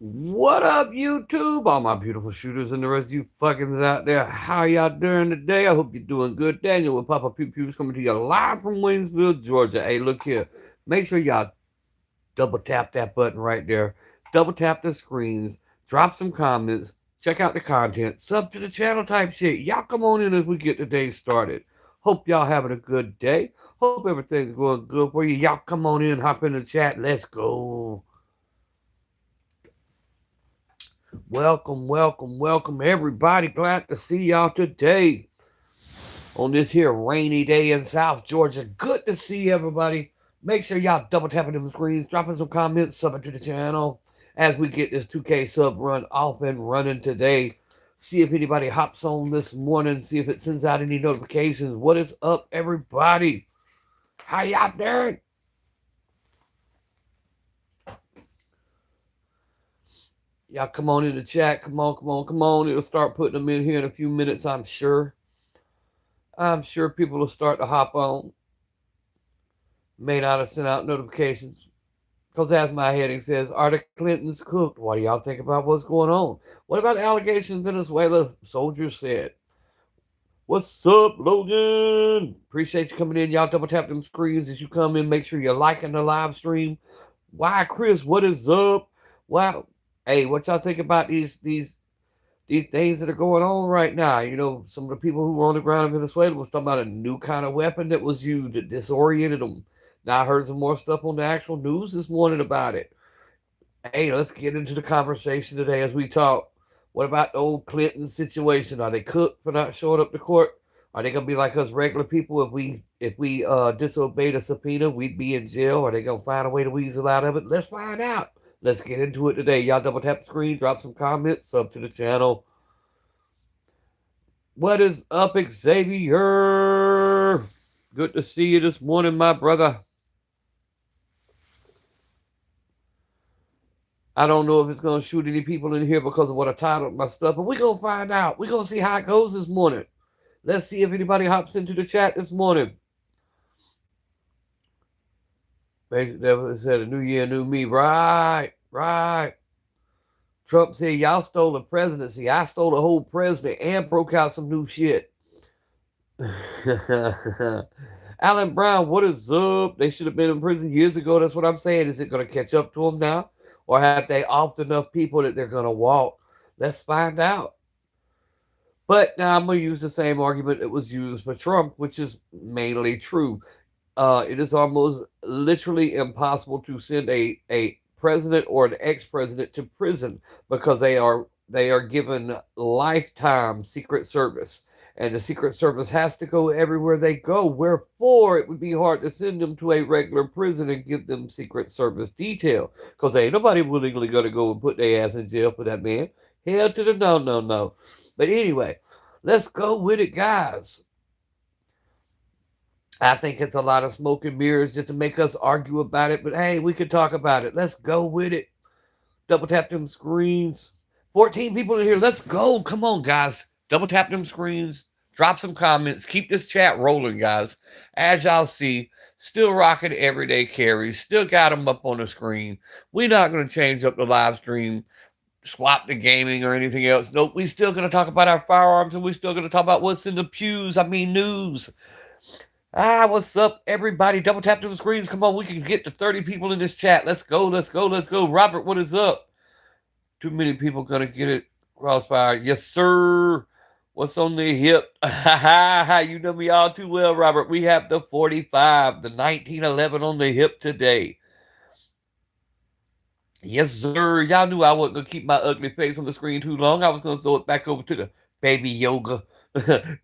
What up, YouTube? All my beautiful shooters and the rest of you fuckings out there. How y'all doing today? I hope you're doing good. Daniel with Papa Pew Pews coming to you live from Waynesville, Georgia. Hey, look here. Make sure y'all double tap that button right there. Double tap the screens. Drop some comments. Check out the content. Sub to the channel type shit. Y'all come on in as we get the day started. Hope y'all having a good day. Hope everything's going good for you. Y'all come on in, hop in the chat. Let's go. Welcome, welcome, welcome, everybody. Glad to see y'all today on this here rainy day in South Georgia. Good to see everybody. Make sure y'all double tapping them screens, dropping some comments, subbing to the channel as we get this 2K sub run off and running today. See if anybody hops on this morning, see if it sends out any notifications. What is up, everybody? How y'all doing? Y'all come on in the chat. Come on, come on, come on. It'll start putting them in here in a few minutes, I'm sure. I'm sure people will start to hop on. May not have sent out notifications. Because as my heading says, are the Clintons cooked? What do y'all think about what's going on? What about the allegations in Venezuela? Soldiers said. What's up, Logan? Appreciate you coming in. Y'all double tap them screens as you come in. Make sure you're liking the live stream. Why, Chris? What is up? Wow. Hey, what y'all think about these things that are going on right now? You know, some of the people who were on the ground in Venezuela was talking about a new kind of weapon that was used that disoriented them. Now I heard some more stuff on the actual news this morning about it. Hey, let's get into the conversation today as we talk. What about the old Clinton situation? Are they cooked for not showing up to court? Are they gonna be like us regular people? If we disobeyed a subpoena, we'd be in jail. Are they gonna find a way to weasel out of it? Let's find out. Let's get into it today. Y'all double tap the screen, drop some comments, sub to the channel. What is up, Xavier? Good to see you this morning, my brother. I don't know if it's going to shoot any people in here because of what I titled my stuff, but we're going to find out. We're going to see how it goes this morning. Let's see if anybody hops into the chat this morning. Basic Devil said, a new year, new me. Right, right. Trump said, y'all stole the presidency. I stole the whole president and broke out some new shit. Alan Brown, what is up? They should have been in prison years ago. That's what I'm saying. Is it going to catch up to them now? Or have they offed enough people that they're going to walk? Let's find out. But now I'm going to use the same argument that was used for Trump, which is mainly true. It is almost literally impossible to send a president or an ex-president to prison because they are given lifetime Secret Service, and the Secret Service has to go everywhere they go. Wherefore, it would be hard to send them to a regular prison and give them Secret Service detail because ain't nobody willingly going to go and put their ass in jail for that man. Hell to the no, no, no. But anyway, let's go with it, guys. I think it's a lot of smoke and mirrors just to make us argue about it. But hey, we can talk about it. Let's go with it. Double tap them screens. 14 people in here. Let's go. Come on, guys. Double tap them screens. Drop some comments. Keep this chat rolling, guys. As y'all see, still rocking everyday carries. Still got them up on the screen. We're not going to change up the live stream, swap the gaming or anything else. Nope. We still going to talk about our firearms, and we're still going to talk about what's in the pews. I mean, news. What's up, everybody? Double tap to the screens. Come on, we can get to 30 people in this chat. Let's go, let's go, let's go. Robert, what is up? Too many people gonna get it. Crossfire. Yes, sir. What's on the hip? You know me all too well, Robert. We have the 45, the 1911 on the hip today. Yes, sir. Y'all knew I wasn't gonna keep my ugly face on the screen too long. I was gonna throw it back over to the baby yoga.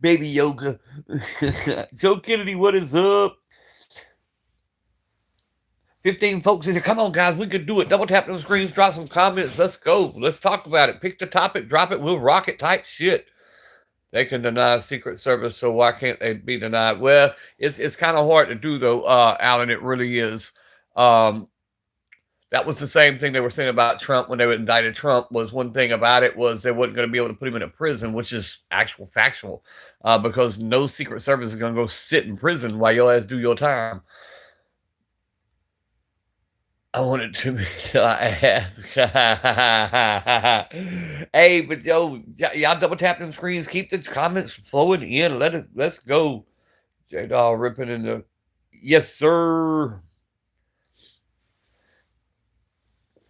Baby yoga. Joe Kennedy, what is up? 15 folks in here. Come on, guys. We can do it. Double tap those screens. Drop some comments. Let's go. Let's talk about it. Pick the topic. Drop it. We'll rock it type shit. They can deny Secret Service, so why can't they be denied? Well, it's kind of hard to do, though, Alan. It really is. That was the same thing they were saying about Trump when they indicted Trump. Was one thing about it was they wasn't going to be able to put him in a prison, which is actual factual, because no Secret Service is going to go sit in prison while your ass do your time. I want it to be till I ask. Hey, but yo, y'all double tap them screens. Keep the comments flowing in. Let's go. J-Doll ripping in the, yes, sir.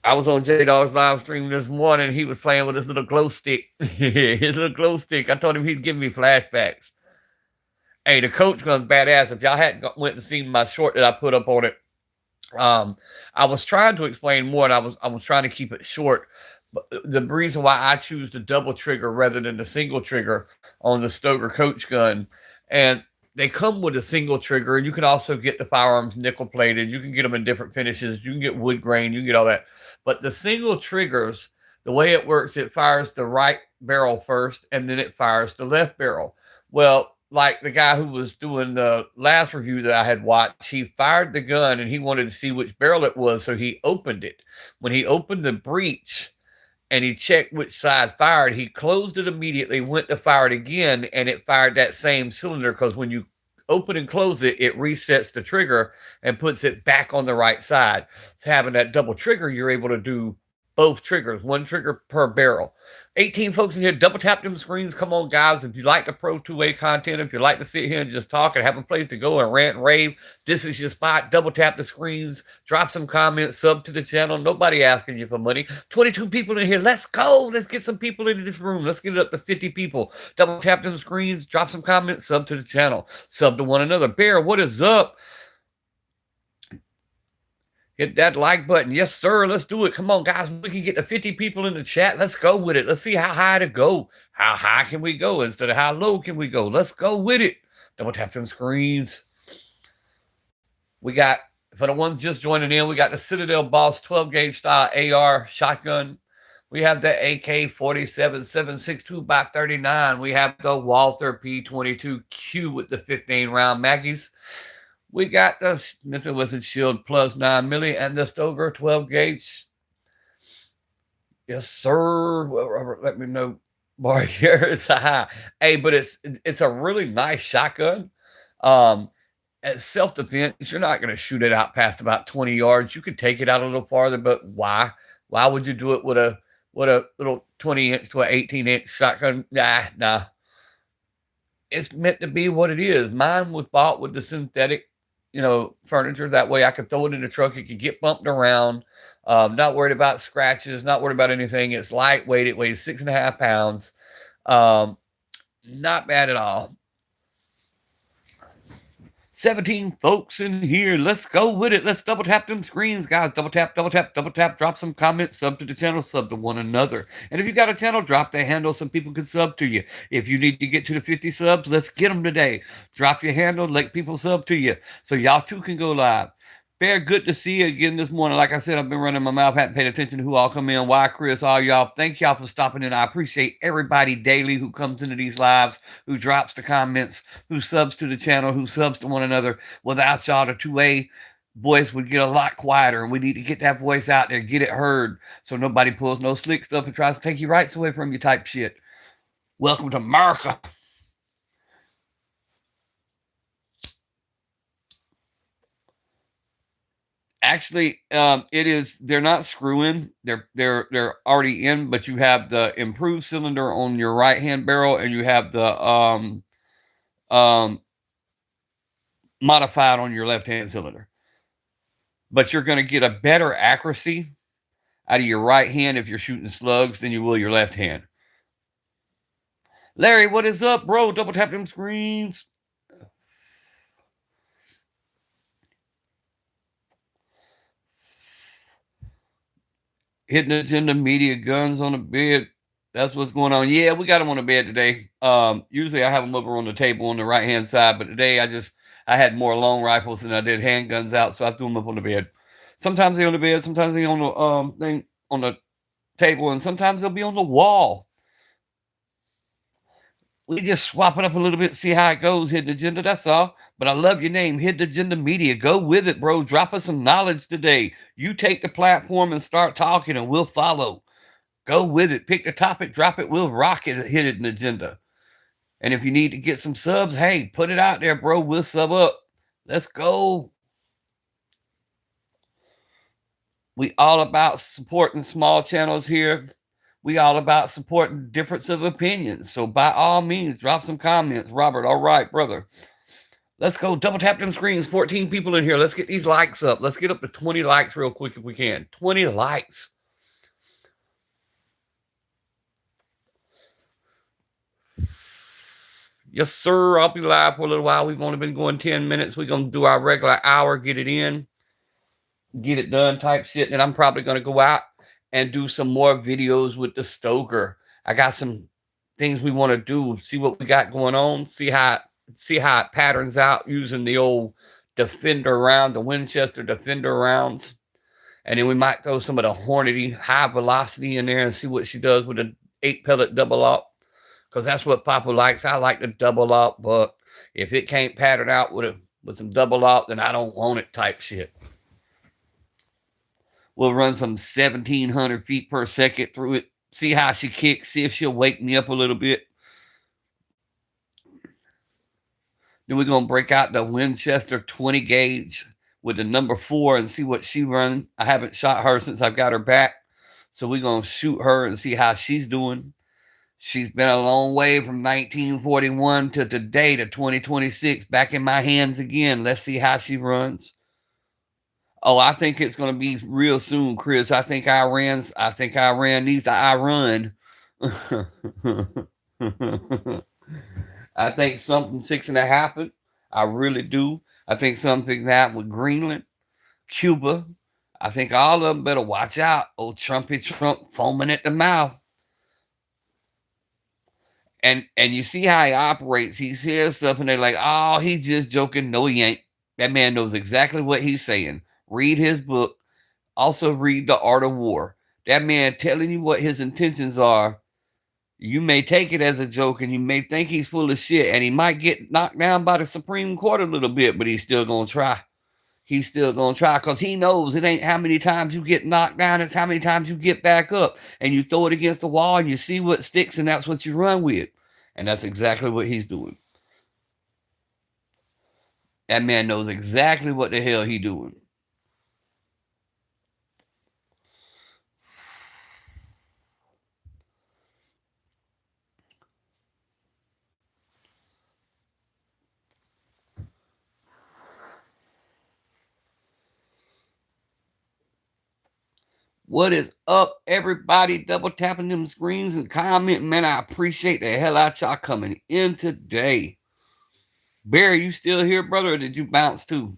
I was on J-Dog's live stream this morning. He was playing with his little glow stick. His little glow stick. I told him he'd give me flashbacks. Hey, the coach gun's badass. If y'all hadn't went and seen my short that I put up on it, I was trying to explain more, and I was trying to keep it short. But the reason why I choose the double trigger rather than the single trigger on the Stoeger coach gun, and they come with a single trigger, and you can also get the firearms nickel plated. You can get them in different finishes. You can get wood grain. You can get all that. But the single triggers, the way it works, it fires the right barrel first, and then it fires the left barrel. Well, like the guy who was doing the last review that I had watched, he fired the gun and he wanted to see which barrel it was, so he opened it. When he opened the breech and he checked which side fired, he closed it immediately, went to fire it again, and it fired that same cylinder, because when you open and close it, it resets the trigger and puts it back on the right side. So having that double trigger, you're able to do both triggers, one trigger per barrel. 18 folks in here, double tap them screens. Come on, guys. If you like the pro two-way content, if you like to sit here and just talk and have a place to go and rant and rave, this is your spot. Double tap the screens, drop some comments, sub to the channel. Nobody asking you for money. 22 people in here. Let's go. Let's get some people into this room. Let's get it up to 50 people. Double tap them screens, drop some comments, sub to the channel, sub to one another. Bear, what is up? Hit that like button. Yes, sir. Let's do it. Come on, guys. We can get to 50 people in the chat. Let's go with it. Let's see how high to go. How high can we go instead of how low can we go? Let's go with it. Double tap them screens. We got, for the ones just joining in, we got the Citadel Boss 12 gauge style AR shotgun. We have the AK47 7.62x39. We have the Walther P22Q with the 15 round Maggies. We got the Smith&Wesson Shield Plus 9mm and the Stoeger 12 gauge. Yes, sir. Well, Robert, let me know. Bar here is high. Hey, but it's a really nice shotgun. As self-defense, you're not going to shoot it out past about 20 yards. You could take it out a little farther, but why? Why would you do it with a little 20-inch to an 18-inch shotgun? Nah. It's meant to be what it is. Mine was bought with the synthetic, furniture. That way I could throw it in the truck. It could get bumped around. Not worried about scratches, not worried about anything. It's lightweight. It weighs 6.5 pounds. Not bad at all. 17 folks in here. Let's go with it. Let's double tap them screens, guys. Double tap, double tap, double tap. Drop some comments, sub to the channel, sub to one another. And if you got a channel, drop the handle so people can sub to you. If you need to get to the 50 subs, let's get them today. Drop your handle, let people sub to you so y'all too can go live. Bear, good to see you again this morning. Like I said, I've been running my mouth, hadn't paid attention to who all come in. Why, Chris, all y'all. Thank y'all for stopping in. I appreciate everybody daily who comes into these lives, who drops the comments, who subs to the channel, who subs to one another. Without y'all, the two-way voice would get a lot quieter, and we need to get that voice out there, get it heard, so nobody pulls no slick stuff and tries to take your rights away from you type shit. Welcome to America. Actually, it is. They're not screw-in. They're already in, but you have the improved cylinder on your right-hand barrel, and you have the modified on your left-hand cylinder. But you're going to get a better accuracy out of your right hand if you're shooting slugs than you will your left hand. Larry, what is up, bro? Double tap them screens. Hidden agenda media guns on the bed. That's what's going on. Yeah, we got them on the bed today. Usually I have them over on the table on the right hand side, but today I had more long rifles than I did handguns out, so I threw them up on the bed. Sometimes they're on the bed, sometimes they're on the thing on the table, and sometimes they'll be on the wall. We just swap it up a little bit, see how it goes. Hidden agenda, that's all. But I love your name, Hidden Agenda Media. Go with it, bro. Drop us some knowledge today. You take the platform and start talking, and we'll follow. Go with it. Pick the topic, drop it. We'll rock it. Hidden Agenda. And if you need to get some subs, hey, put it out there, bro. We'll sub up. Let's go. We all about supporting small channels here. We all about supporting difference of opinions. So by all means, drop some comments. Robert, all right, brother. Let's go double tap them screens. 14 people in here. Let's get these likes up. Let's get up to 20 likes real quick if we can. 20 likes. Yes, sir. I'll be live for a little while. We've only been going 10 minutes. We're going to do our regular hour, get it in, get it done type shit. And I'm probably going to go out and do some more videos with the Stoeger. I got some things we want to do, see what we got going on, see how it patterns out using the old Defender round, the Winchester Defender rounds. And then we might throw some of the Hornady high velocity in there and see what she does with an 8-pellet double op. Because that's what Papa likes. I like the double op, but if it can't pattern out with some double op, then I don't want it type shit. We'll run some 1,700 feet per second through it. See how she kicks. See if she'll wake me up a little bit. Then we're going to break out the Winchester 20 gauge with the number 4 and see what she runs. I haven't shot her since I've got her back. So we're going to shoot her and see how she's doing. She's been a long way from 1941 to today to 2026. Back in my hands again. Let's see how she runs. Oh, I think it's going to be real soon, Chris. I think I ran these to I run. I think something's fixing to happen. I really do. I think something fixing to happen with Greenland, Cuba. I think all of them better watch out. Old Trumpy Trump foaming at the mouth. And you see how he operates. He says stuff and they're like, oh, he's just joking. No, he ain't. That man knows exactly what he's saying. Read his book. Also read The Art of War. That man telling you what his intentions are. You may take it as a joke and you may think he's full of shit and he might get knocked down by the Supreme Court a little bit, but he's still going to try. He's still going to try because he knows it ain't how many times you get knocked down. It's how many times you get back up and you throw it against the wall and you see what sticks and that's what you run with. And that's exactly what he's doing. That man knows exactly what the hell he's doing. What is up, everybody? Double tapping them screens and commenting. Man, I appreciate the hell out y'all coming in today. Barry, you still here, brother, or did you bounce too?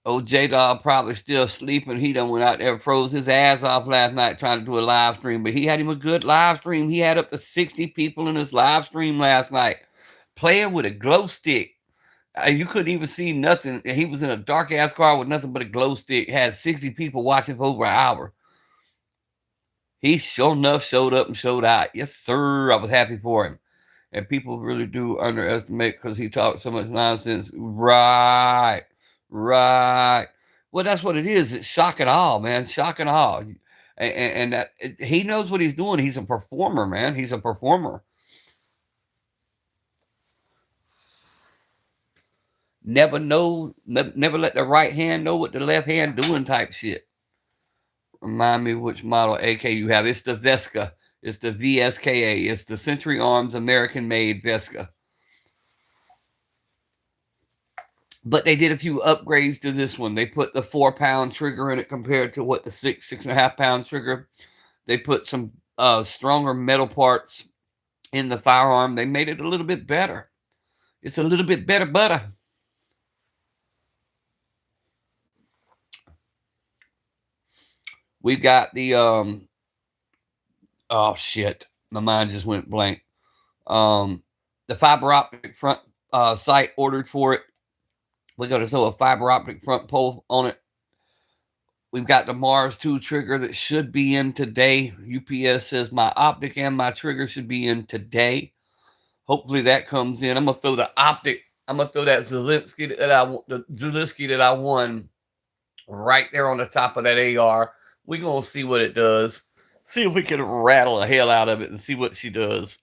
Oh, J-Dog probably still sleeping. He done went out there and froze his ass off last night trying to do a live stream. But he had him a good live stream. He had up to 60 people in his live stream last night playing with a glow stick. You couldn't even see nothing. He was in a dark ass car with nothing but a glow stick. Had 60 people watching for over an hour. He sure enough showed up and showed out. Yes, sir. I was happy for him. And people really do underestimate because he talked so much nonsense. Right. Well, that's what it is. It's shock and awe, man. Shock and awe. And that, he knows what he's doing. He's a performer, man. He's a performer. Never let the right hand know what the left hand doing type shit. Remind me which model AK you have. It's the Vesca. It's the VSKA. It's the Century Arms American-made Vesca. But they did a few upgrades to this one. They put the 4-pound trigger in it compared to what the 6.5-pound trigger. They put some stronger metal parts in the firearm. They made it a little bit better. It's a little bit better butter. We've got the oh shit, my mind just went blank. The fiber optic front sight ordered for it. We're going to throw a fiber optic front pole on it. We've got the Mars 2 trigger that should be in today. UPS says my optic and my trigger should be in today. Hopefully that comes in. I'm gonna throw the optic. I'm gonna throw that Zelensski that I won right there on the top of that AR. We're gonna see what it does. See if we can rattle the hell out of it and see what she does.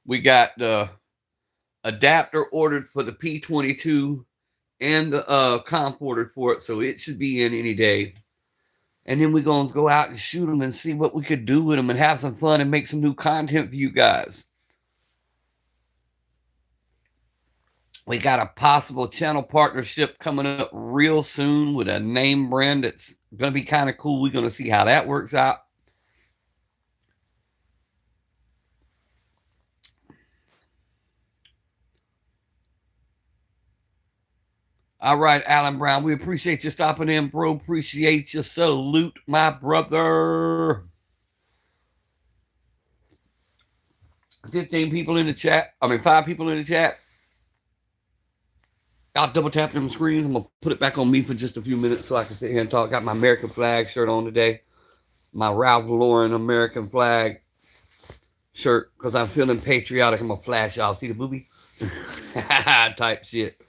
We got a adapter ordered for the P22 and the comp ordered for it, so it should be in any day. And then we're going to go out and shoot them and see what we could do with them and have some fun and make some new content for you guys. We got a possible channel partnership coming up real soon with a name brand that's going to be kind of cool. We're going to see how that works out. All right, Alan Brown, we appreciate you stopping in, bro. Appreciate you. Salute, my brother. 15 people in the chat. 5 people in the chat. I'll double tap them screens. I'm going to put it back on me for just a few minutes so I can sit here and talk. Got my American flag shirt on today. My Ralph Lauren American flag shirt because I'm feeling patriotic. I'm going to flash y'all. See the booby? Type shit.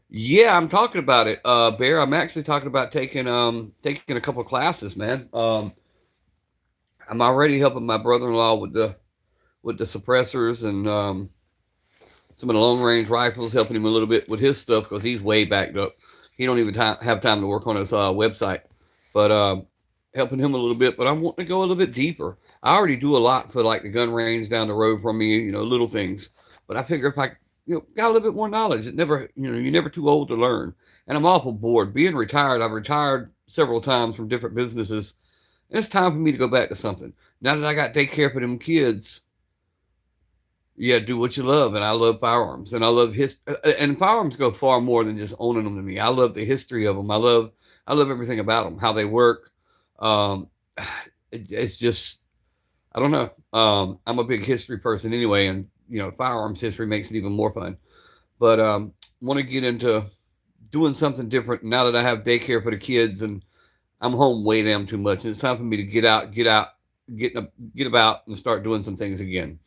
Yeah, I'm talking about it, Bear. I'm actually talking about taking a couple of classes, man. I'm already helping my brother-in-law with the suppressors and some of the long-range rifles, helping him a little bit with his stuff because he's way backed up. He don't even have time to work on his website, but helping him a little bit. But I'm wanting to go a little bit deeper. I already do a lot for like the gun range down the road from me, little things. But I figure if I got a little bit more knowledge. It never, you're never too old to learn. And I'm awful bored. Being retired, I've retired several times from different businesses. And it's time for me to go back to something. Now that I got daycare for them kids, yeah, do what you love. And I love firearms. And I love and firearms go far more than just owning them to me. I love the history of them. I love everything about them, how they work. It's just, I don't know. I'm a big history person anyway, and firearms history makes it even more fun. But want to get into doing something different now that I have daycare for the kids and I'm home way damn too much. And it's time for me to get about and start doing some things again.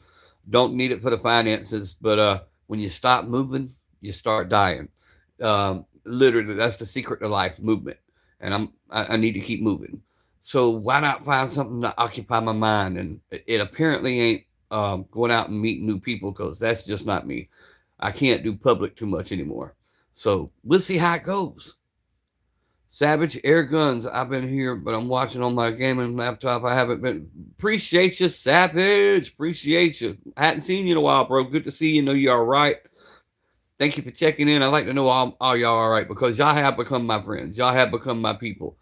Don't need it for the finances, but when you stop moving, you start dying. Literally, that's the secret to life, movement. And I need to keep moving. So why not find something to occupy my mind? And it apparently ain't going out and meeting new people because that's just not me. I can't do public too much anymore. So we'll see how it goes. Savage Air Guns. I've been here, but I'm watching on my gaming laptop. I haven't been. Appreciate you, Savage. Appreciate you. I hadn't seen you in a while, bro. Good to see you. Know you're all right. Thank you for checking in. I like to know all y'all all right because y'all have become my friends. Y'all have become my people.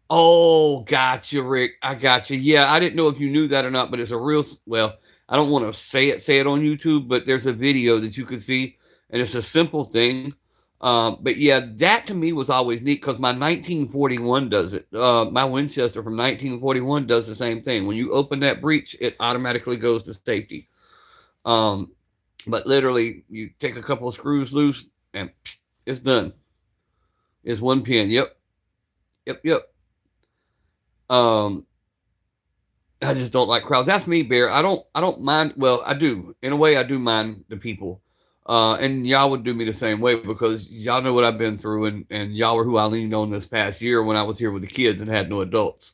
Oh, gotcha, Rick. I got you. Yeah, I didn't know if you knew that or not, but it's a real, well, I don't want to say it on YouTube, but there's a video that you can see, and it's a simple thing. But yeah, that to me was always neat because my 1941 does it. My Winchester from 1941 does the same thing. When you open that breech, it automatically goes to safety. But literally, you take a couple of screws loose, and it's done. It's one pin. Yep. I just don't like crowds. That's me, Bear. I don't mind. Well, I do. In a way, I do mind the people. And y'all would do me the same way because y'all know what I've been through, and y'all were who I leaned on this past year when I was here with the kids and had no adults.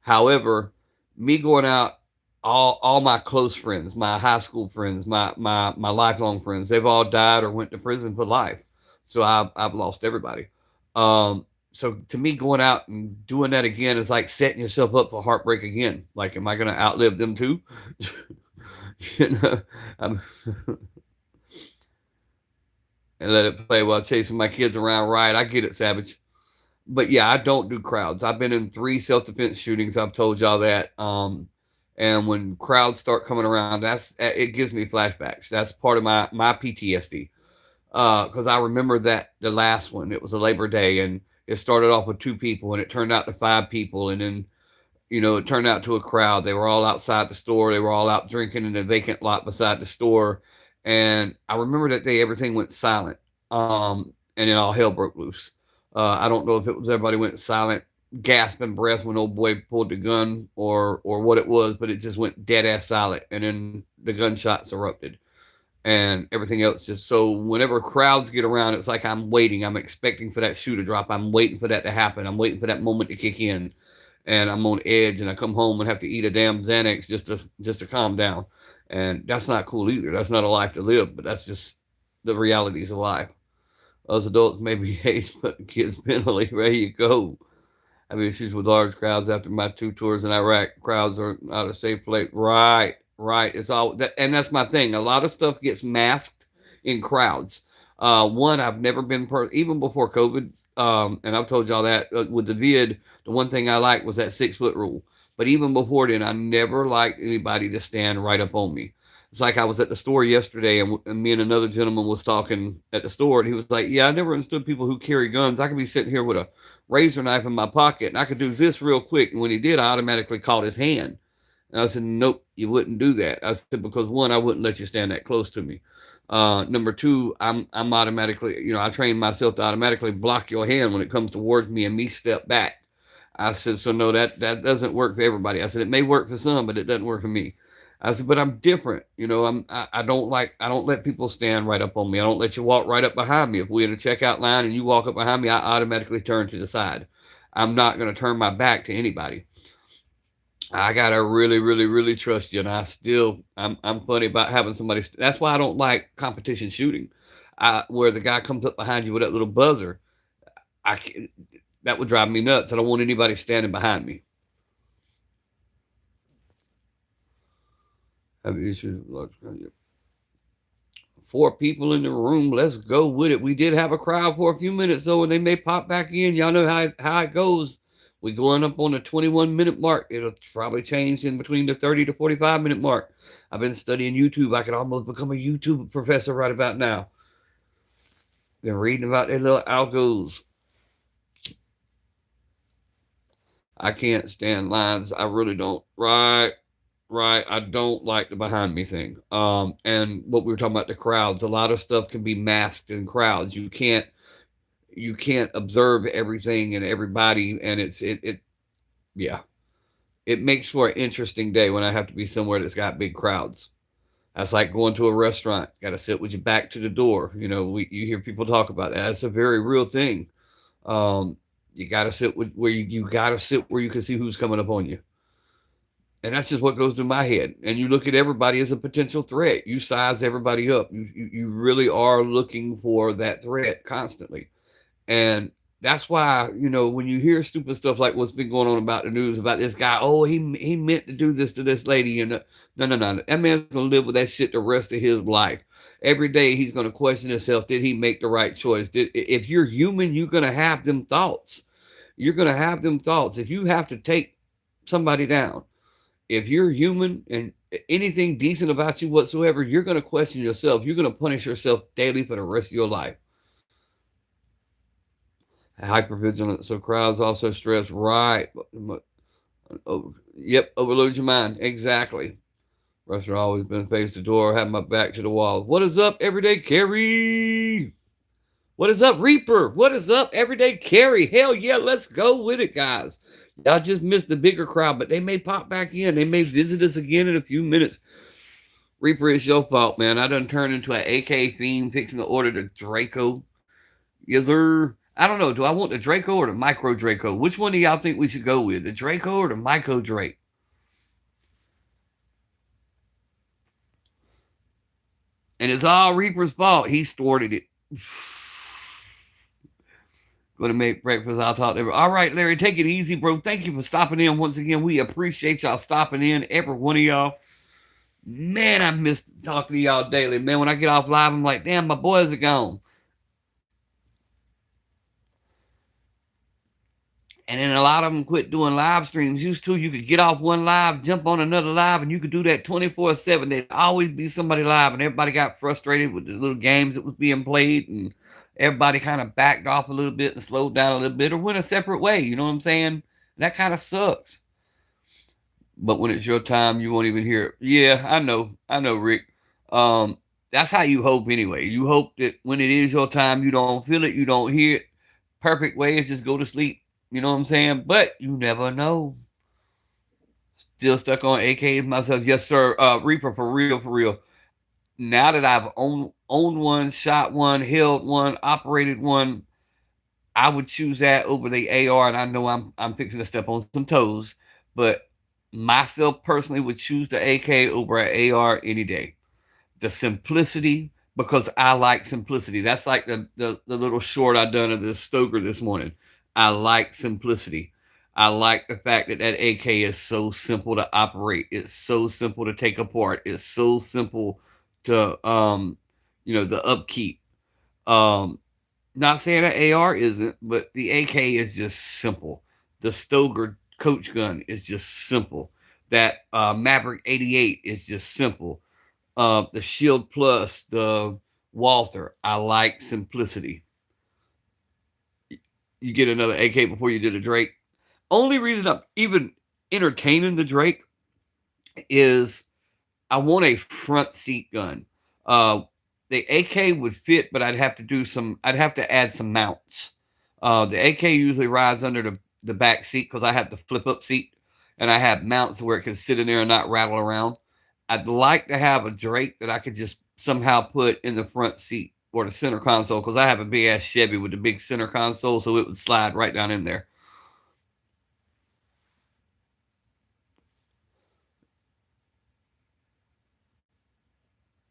However, me going out, all my close friends, my high school friends, my lifelong friends, they've all died or went to prison for life. So I've lost everybody. So to me, going out and doing that again is like setting yourself up for heartbreak again. Like, am I going to outlive them too? And let it play while chasing my kids around. Right, I get it, Savage. But yeah, I don't do crowds. I've been in 3 self-defense shootings. I've told y'all that. And when crowds start coming around, it gives me flashbacks. That's part of my PTSD. Because I remember that the last one, it was a Labor Day, and it started off with 2 people, and it turned out to 5 people, and then, it turned out to a crowd. They were all outside the store. They were all out drinking in a vacant lot beside the store. And I remember that day everything went silent, and then all hell broke loose. I don't know if it was everybody went silent, gasping breath when old boy pulled the gun or what it was, but it just went dead ass silent, and then the gunshots erupted. And everything else just so whenever crowds get around, it's like I'm waiting. I'm expecting for that shoe to drop. I'm waiting for that to happen. I'm waiting for that moment to kick in. and I'm on edge, and I come home and have to eat a damn Xanax just to calm down. And that's not cool either. That's not a life to live, but that's just the realities of life. Us adults may be hates, but the kids mentally, there you go. I have issues with large crowds after my 2 tours in Iraq. Crowds are not a safe place. Right, right. It's all that, and that's my thing. A lot of stuff gets masked in crowds. One, I've never been even before COVID. And I've told y'all that with the vid. The one thing I liked was that 6 foot rule. But even before then, I never liked anybody to stand right up on me. It's like I was at the store yesterday, and me and another gentleman was talking at the store, and he was like, "Yeah, I never understood people who carry guns. I could be sitting here with a razor knife in my pocket, and I could do this real quick." And when he did, I automatically caught his hand. And I said, "Nope, you wouldn't do that." I said, "Because one, I wouldn't let you stand that close to me. Number two, I'm automatically, I train myself to automatically block your hand when it comes towards me and me step back." I said, "So no, that doesn't work for everybody." I said, "It may work for some, but it doesn't work for me." I said, "But I'm different. I don't let people stand right up on me. I don't let you walk right up behind me. If we're in a checkout line and you walk up behind me, I automatically turn to the side. I'm not going to turn my back to anybody. I gotta really, really, really trust you." And I'm funny about having somebody. That's why I don't like competition shooting, where the guy comes up behind you with that little buzzer. I can't, that would drive me nuts. I don't want anybody standing behind me. Have issues with 4 people in the room. Let's go with it. We did have a crowd for a few minutes though, and they may pop back in. Y'all know how it goes. We're going up on the 21-minute mark. It'll probably change in between the 30 to 45-minute mark. I've been studying YouTube. I could almost become a YouTube professor right about now. Been reading about their little algos. I can't stand lines. I really don't. Right. I don't like the behind me thing. And what we were talking about, the crowds. A lot of stuff can be masked in crowds. You can't observe everything and everybody, and yeah. It makes for an interesting day when I have to be somewhere that's got big crowds. That's like going to a restaurant. Got to sit with your back to the door. You hear people talk about that. That's a very real thing. You got to sit where you got to sit where you can see who's coming up on you. And that's just what goes through my head. And you look at everybody as a potential threat. You size everybody up. You really are looking for that threat constantly. And that's why, when you hear stupid stuff like what's been going on about the news about this guy, oh, he meant to do this to this lady. And no. That man's going to live with that shit the rest of his life. Every day he's going to question himself, did he make the right choice? If you're human, you're going to have them thoughts. You're going to have them thoughts. If you have to take somebody down, if you're human and anything decent about you whatsoever, you're going to question yourself. You're going to punish yourself daily for the rest of your life. Hypervigilance. So crowds also stress. Right. Yep. Overload your mind. Exactly. Rusher always been face the door, have my back to the wall. What is up, everyday carry? What is up, Reaper? What is up, everyday carry? Hell yeah, let's go with it, guys. Y'all just missed the bigger crowd, but they may pop back in. They may visit us again in a few minutes. Reaper, it's your fault, man. I done turned into an AK fiend fixing to order the Draco. Yes, sir. I don't know. Do I want the Draco or the Micro Draco? Which one do y'all think we should go with? The Draco or the Micro Drake? And it's all Reaper's fault. He started it. Going to make breakfast. I'll talk to everyone. All right, Larry, take it easy, bro. Thank you for stopping in once again. We appreciate y'all stopping in, every one of y'all. Man, I miss talking to y'all daily. Man, when I get off live, I'm like, damn, my boys are gone. And then a lot of them quit doing live streams. Used to, you could get off one live, jump on another live, and you could do that 24/7. There'd always be somebody live, and everybody got frustrated with the little games that was being played, and everybody kind of backed off a little bit and slowed down a little bit or went a separate way. You know what I'm saying? That kind of sucks. But when it's your time, you won't even hear it. Yeah, I know, Rick. That's how you hope anyway. You hope that when it is your time, you don't feel it, you don't hear it. Perfect way is just go to sleep. You know what I'm saying? But you never know. Still stuck on AKs myself. Yes, sir. Reaper, for real. Now that I've owned one, shot one, held one, operated one, I would choose that over the AR, and I know I'm fixing to step on some toes, but myself personally would choose the AK over an AR any day. The simplicity, because I like simplicity. That's like the little short I done of this Stoeger this morning. I like simplicity. I like the fact that that AK is so simple to operate. It's so simple to take apart. It's so simple to the upkeep. Um, Not saying that AR isn't, but the AK is just simple. The Stoeger coach gun is just simple. That Maverick 88 is just simple. The Shield Plus, the Walther, I like simplicity. You get another AK before you did a Drake. Only reason I'm even entertaining the Drake is I want a front seat gun. Uh, the AK would fit, but I'd have to add some mounts. The AK usually rides under the back seat because I have the flip up seat, and I have mounts where it can sit in there and not rattle around. I'd like to have a Drake that I could just somehow put in the front seat or the center console because I have a big ass Chevy with the big center console, so it would slide right down in there.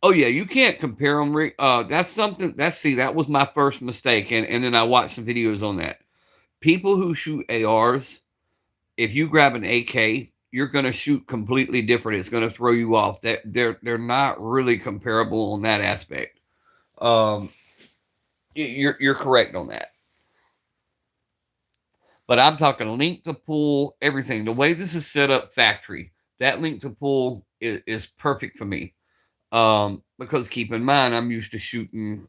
Oh yeah, you can't compare them. That's something. That was my first mistake, and then I watched some videos on that. People who shoot ARs, if you grab an AK, you're gonna shoot completely different. It's gonna throw you off. That they're not really comparable on that aspect. Um, you're correct on that. But I'm talking link to pull, everything. The way this is set up factory, that link to pull is perfect for me. Because keep in mind, I'm used to shooting,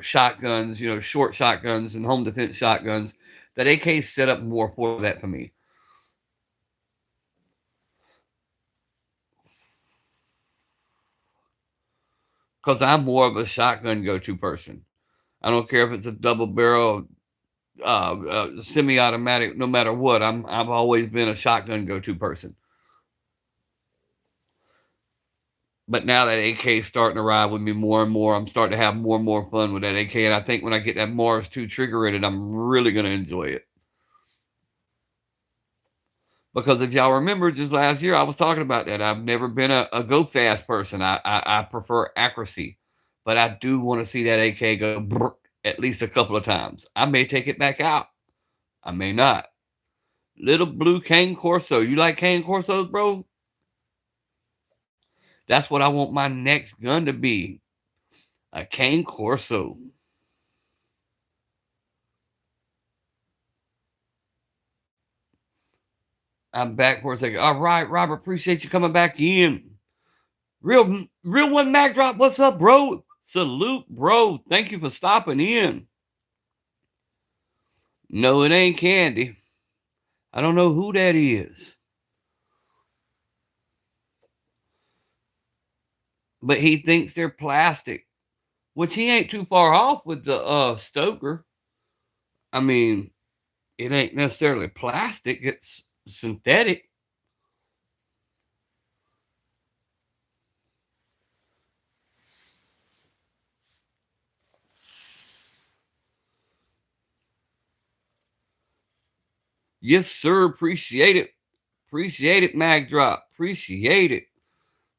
shotguns, short shotguns and home defense shotguns. That AK set up more for that for me. Because I'm more of a shotgun go-to person. I don't care if it's a double barrel, semi-automatic, no matter what. I've always been a shotgun go-to person. But now that AK is starting to ride with me more and more, I'm starting to have more and more fun with that AK. And I think when I get that Mars 2 trigger in it, I'm really going to enjoy it. Because if y'all remember, just last year, I was talking about that. I've never been a go fast person. I prefer accuracy. But I do want to see that AK go at least a couple of times. I may take it back out. I may not. Little blue Cane Corso. You like Cane Corsos, bro? That's what I want my next gun to be. A Cane Corso. I'm back for a second. All right, Robert, appreciate you coming back in. Real one Mac Drop, what's up, bro? Salute, bro. Thank you for stopping in. No, it ain't Candy. I don't know who that is. But he thinks they're plastic, which he ain't too far off with the Stoeger. I mean, it ain't necessarily plastic, it's synthetic. Yes, sir. Appreciate it. Appreciate it, Mag Drop. Appreciate it.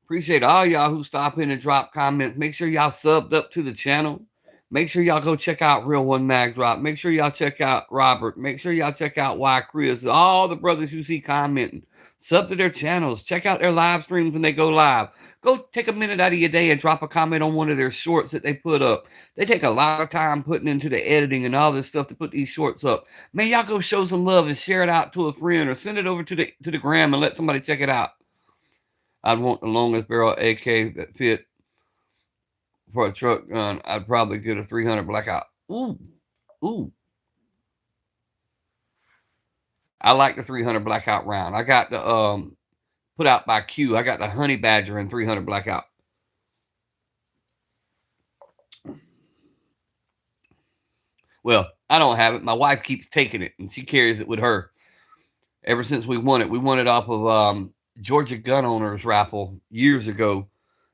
Appreciate all y'all who stop in and drop comments. Make sure y'all subbed up to the channel. Make sure y'all go check out Real One Mag Drop. Make sure y'all check out Robert. Make sure y'all check out Y Chris. All the brothers you see commenting. Sub to their channels. Check out their live streams when they go live. Go take a minute out of your day and drop a comment on one of their shorts that they put up. They take a lot of time putting into the editing and all this stuff to put these shorts up. Man, y'all go show some love and share it out to a friend or send it over to the gram and let somebody check it out. I'd want the longest barrel AK that fit for a truck gun. I'd probably get a 300 blackout. Ooh, ooh. I like the 300 blackout round. I got the put out by Q. I got the Honey Badger and 300 blackout. Well, I don't have it. My wife keeps taking it, and she carries it with her. Ever since we won it off of Georgia Gun Owners raffle years ago,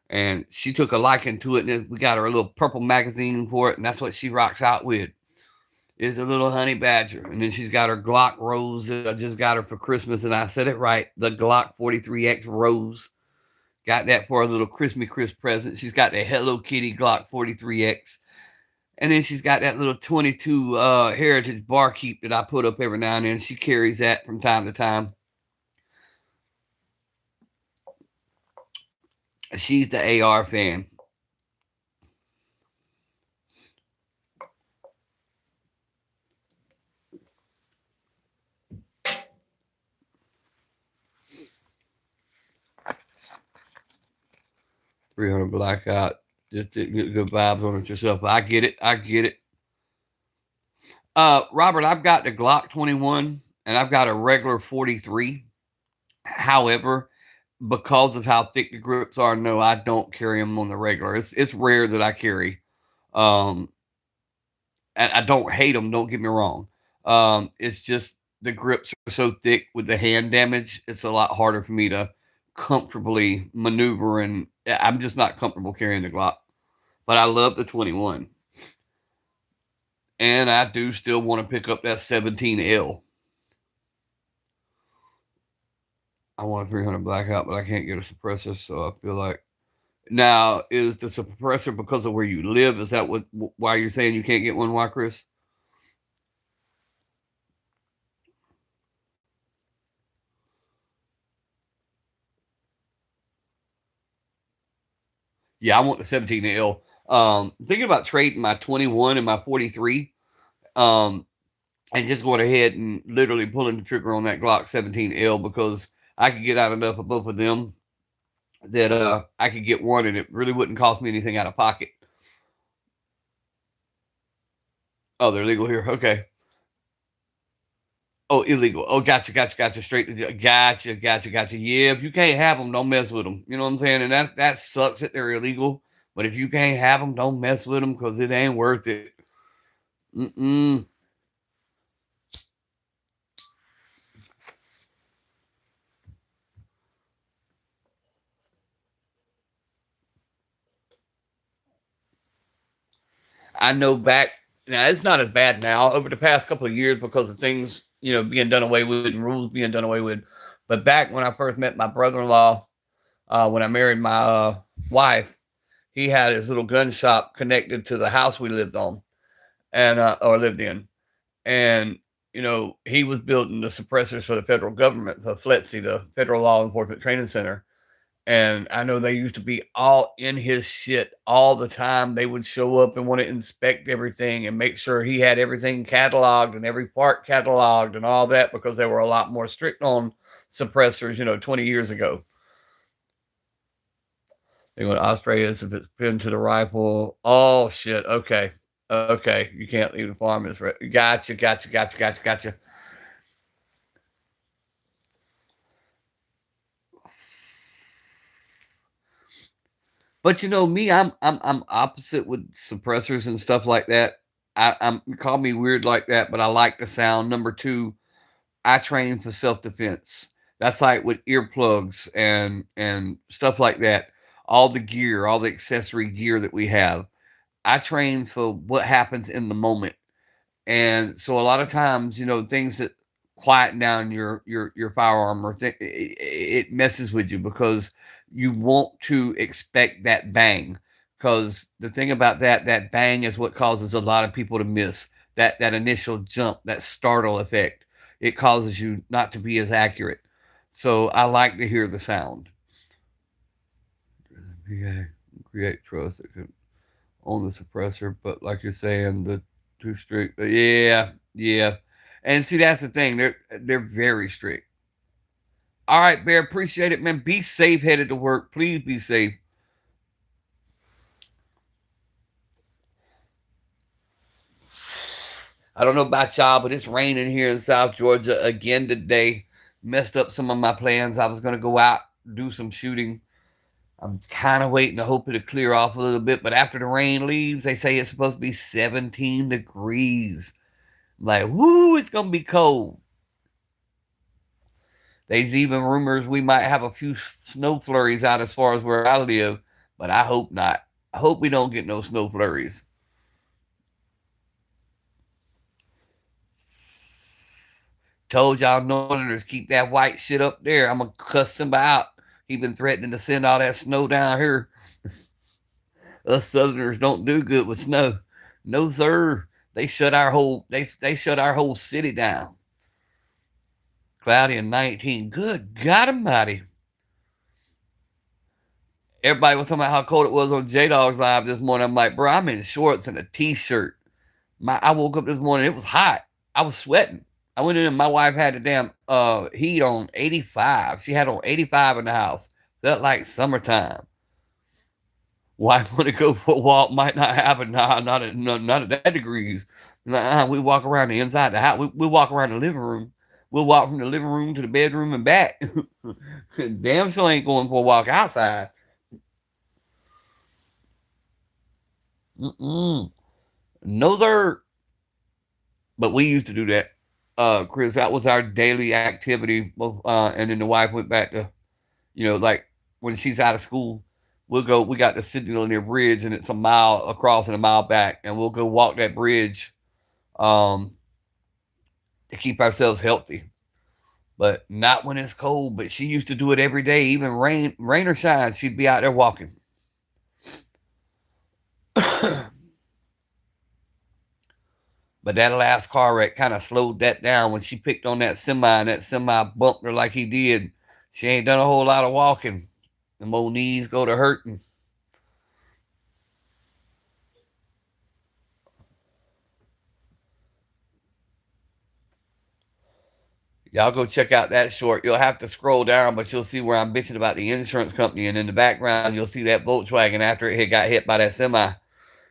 and she took a liking to it. And we got her a little purple magazine for it, and that's what she rocks out with. is a little honey badger. And then she's got her Glock Rose that I just got her for Christmas. And I said it right, the Glock 43X Rose. Got that for a little Christmas present. She's got the Hello Kitty Glock 43X. And then she's got that little 22 Heritage Barkeep that I put up every now and then. She carries that from time to time. She's the AR fan. $300 blackout. Just get good vibes on it yourself. I get it. I get it. Robert, I've got the Glock 21 and I've got a regular 43. However, because of how thick the grips are, no, I don't carry them on the regular. It's rare that I carry. Um, and I don't hate them. Don't get me wrong. It's just the grips are so thick with the hand damage. It's a lot harder for me to comfortably maneuver, and I'm just not comfortable carrying the Glock. But I love the 21, and I do still want to pick up that 17L. I want a 300 blackout, but I can't get a suppressor, so I feel like. Now, is the suppressor because of where you live? Is that why you're saying you can't get one? Why, Chris? Yeah, I want the 17L. Thinking about trading my 21 and my 43, um, and just going ahead and literally pulling the trigger on that Glock 17L because I could get out enough of both of them that I could get one and it really wouldn't cost me anything out of pocket. Oh, they're legal here. Okay. Oh, illegal. Oh, gotcha. Straight to gotcha. Yeah, if you can't have them, don't mess with them. You know what I'm saying? And that sucks that they're illegal. But if you can't have them, don't mess with them because it ain't worth it. Mm-mm. I know back now it's not as bad now over the past couple of years because of things being done away with and rules being done away with. But back when I first met my brother-in-law, when I married my wife, he had his little gun shop connected to the house we lived on and or lived in, and he was building the suppressors for the federal government for FLETC, the Federal Law Enforcement Training Center. And I know they used to be all in his shit all the time. They would show up and want to inspect everything and make sure he had everything cataloged and every part cataloged and all that because they were a lot more strict on suppressors, 20 years ago. They went Australians if it's pinned to the rifle. Oh shit. Okay. Okay. You can't leave the farm. It's right. Gotcha. But me, I'm opposite with suppressors and stuff like that. I'm call me weird like that, but I like the sound. Number two, I train for self defense. That's like with earplugs and stuff like that. All the gear, all the accessory gear that we have. I train for what happens in the moment. And so a lot of times, things that quieten down your firearm or it messes with you because you want to expect that bang. Because the thing about that bang is what causes a lot of people to miss that initial jump, that startle effect. It causes you not to be as accurate. So I like to hear the sound. Create trust that can on the suppressor, but like you're saying, the too strict. Yeah. And see, that's the thing. They're very strict. All right, Bear. Appreciate it, man. Be safe headed to work. Please be safe. I don't know about y'all, but it's raining here in South Georgia again today. Messed up some of my plans. I was gonna go out do some shooting. I'm kind of waiting to hope it'll clear off a little bit, but after the rain leaves, they say it's supposed to be 17 degrees. Like, woo, it's gonna be cold. There's even rumors we might have a few snow flurries out as far as where I live, but I hope not. I hope we don't get no snow flurries. Told y'all Northerners keep that white shit up there. I'm gonna cuss somebody out. He been threatening to send all that snow down here. Us Southerners don't do good with snow. No sir. They shut our whole city down. Cloudy and 19. Good God Almighty. Everybody was talking about how cold it was on J Dog's live this morning. I'm like, bro, I'm in shorts and a t-shirt. I woke up this morning, it was hot. I was sweating. I went in and my wife had the damn heat on 85. She had on 85 in the house. Felt like summertime. Wife want to go for a walk, might not happen. Nah, not at that degrees. We walk around the inside the house. We walk around the living room. We'll walk from the living room to the bedroom and back. Damn sure ain't going for a walk outside. No sir. But we used to do that. Chris, that was our daily activity. And then the wife went back to, like when she's out of school, we got the Citadel near bridge, and it's a mile across and a mile back, and we'll go walk that bridge to keep ourselves healthy. But not when it's cold. But she used to do it every day, even rain or shine, she'd be out there walking. But that last car wreck kind of slowed that down when she picked on that semi, and that semi bumped her like he did. She ain't done a whole lot of walking. The old knees go to hurting. Y'all go check out that short. You'll have to scroll down, but you'll see where I'm bitching about the insurance company. And in the background, you'll see that Volkswagen after it got hit by that semi.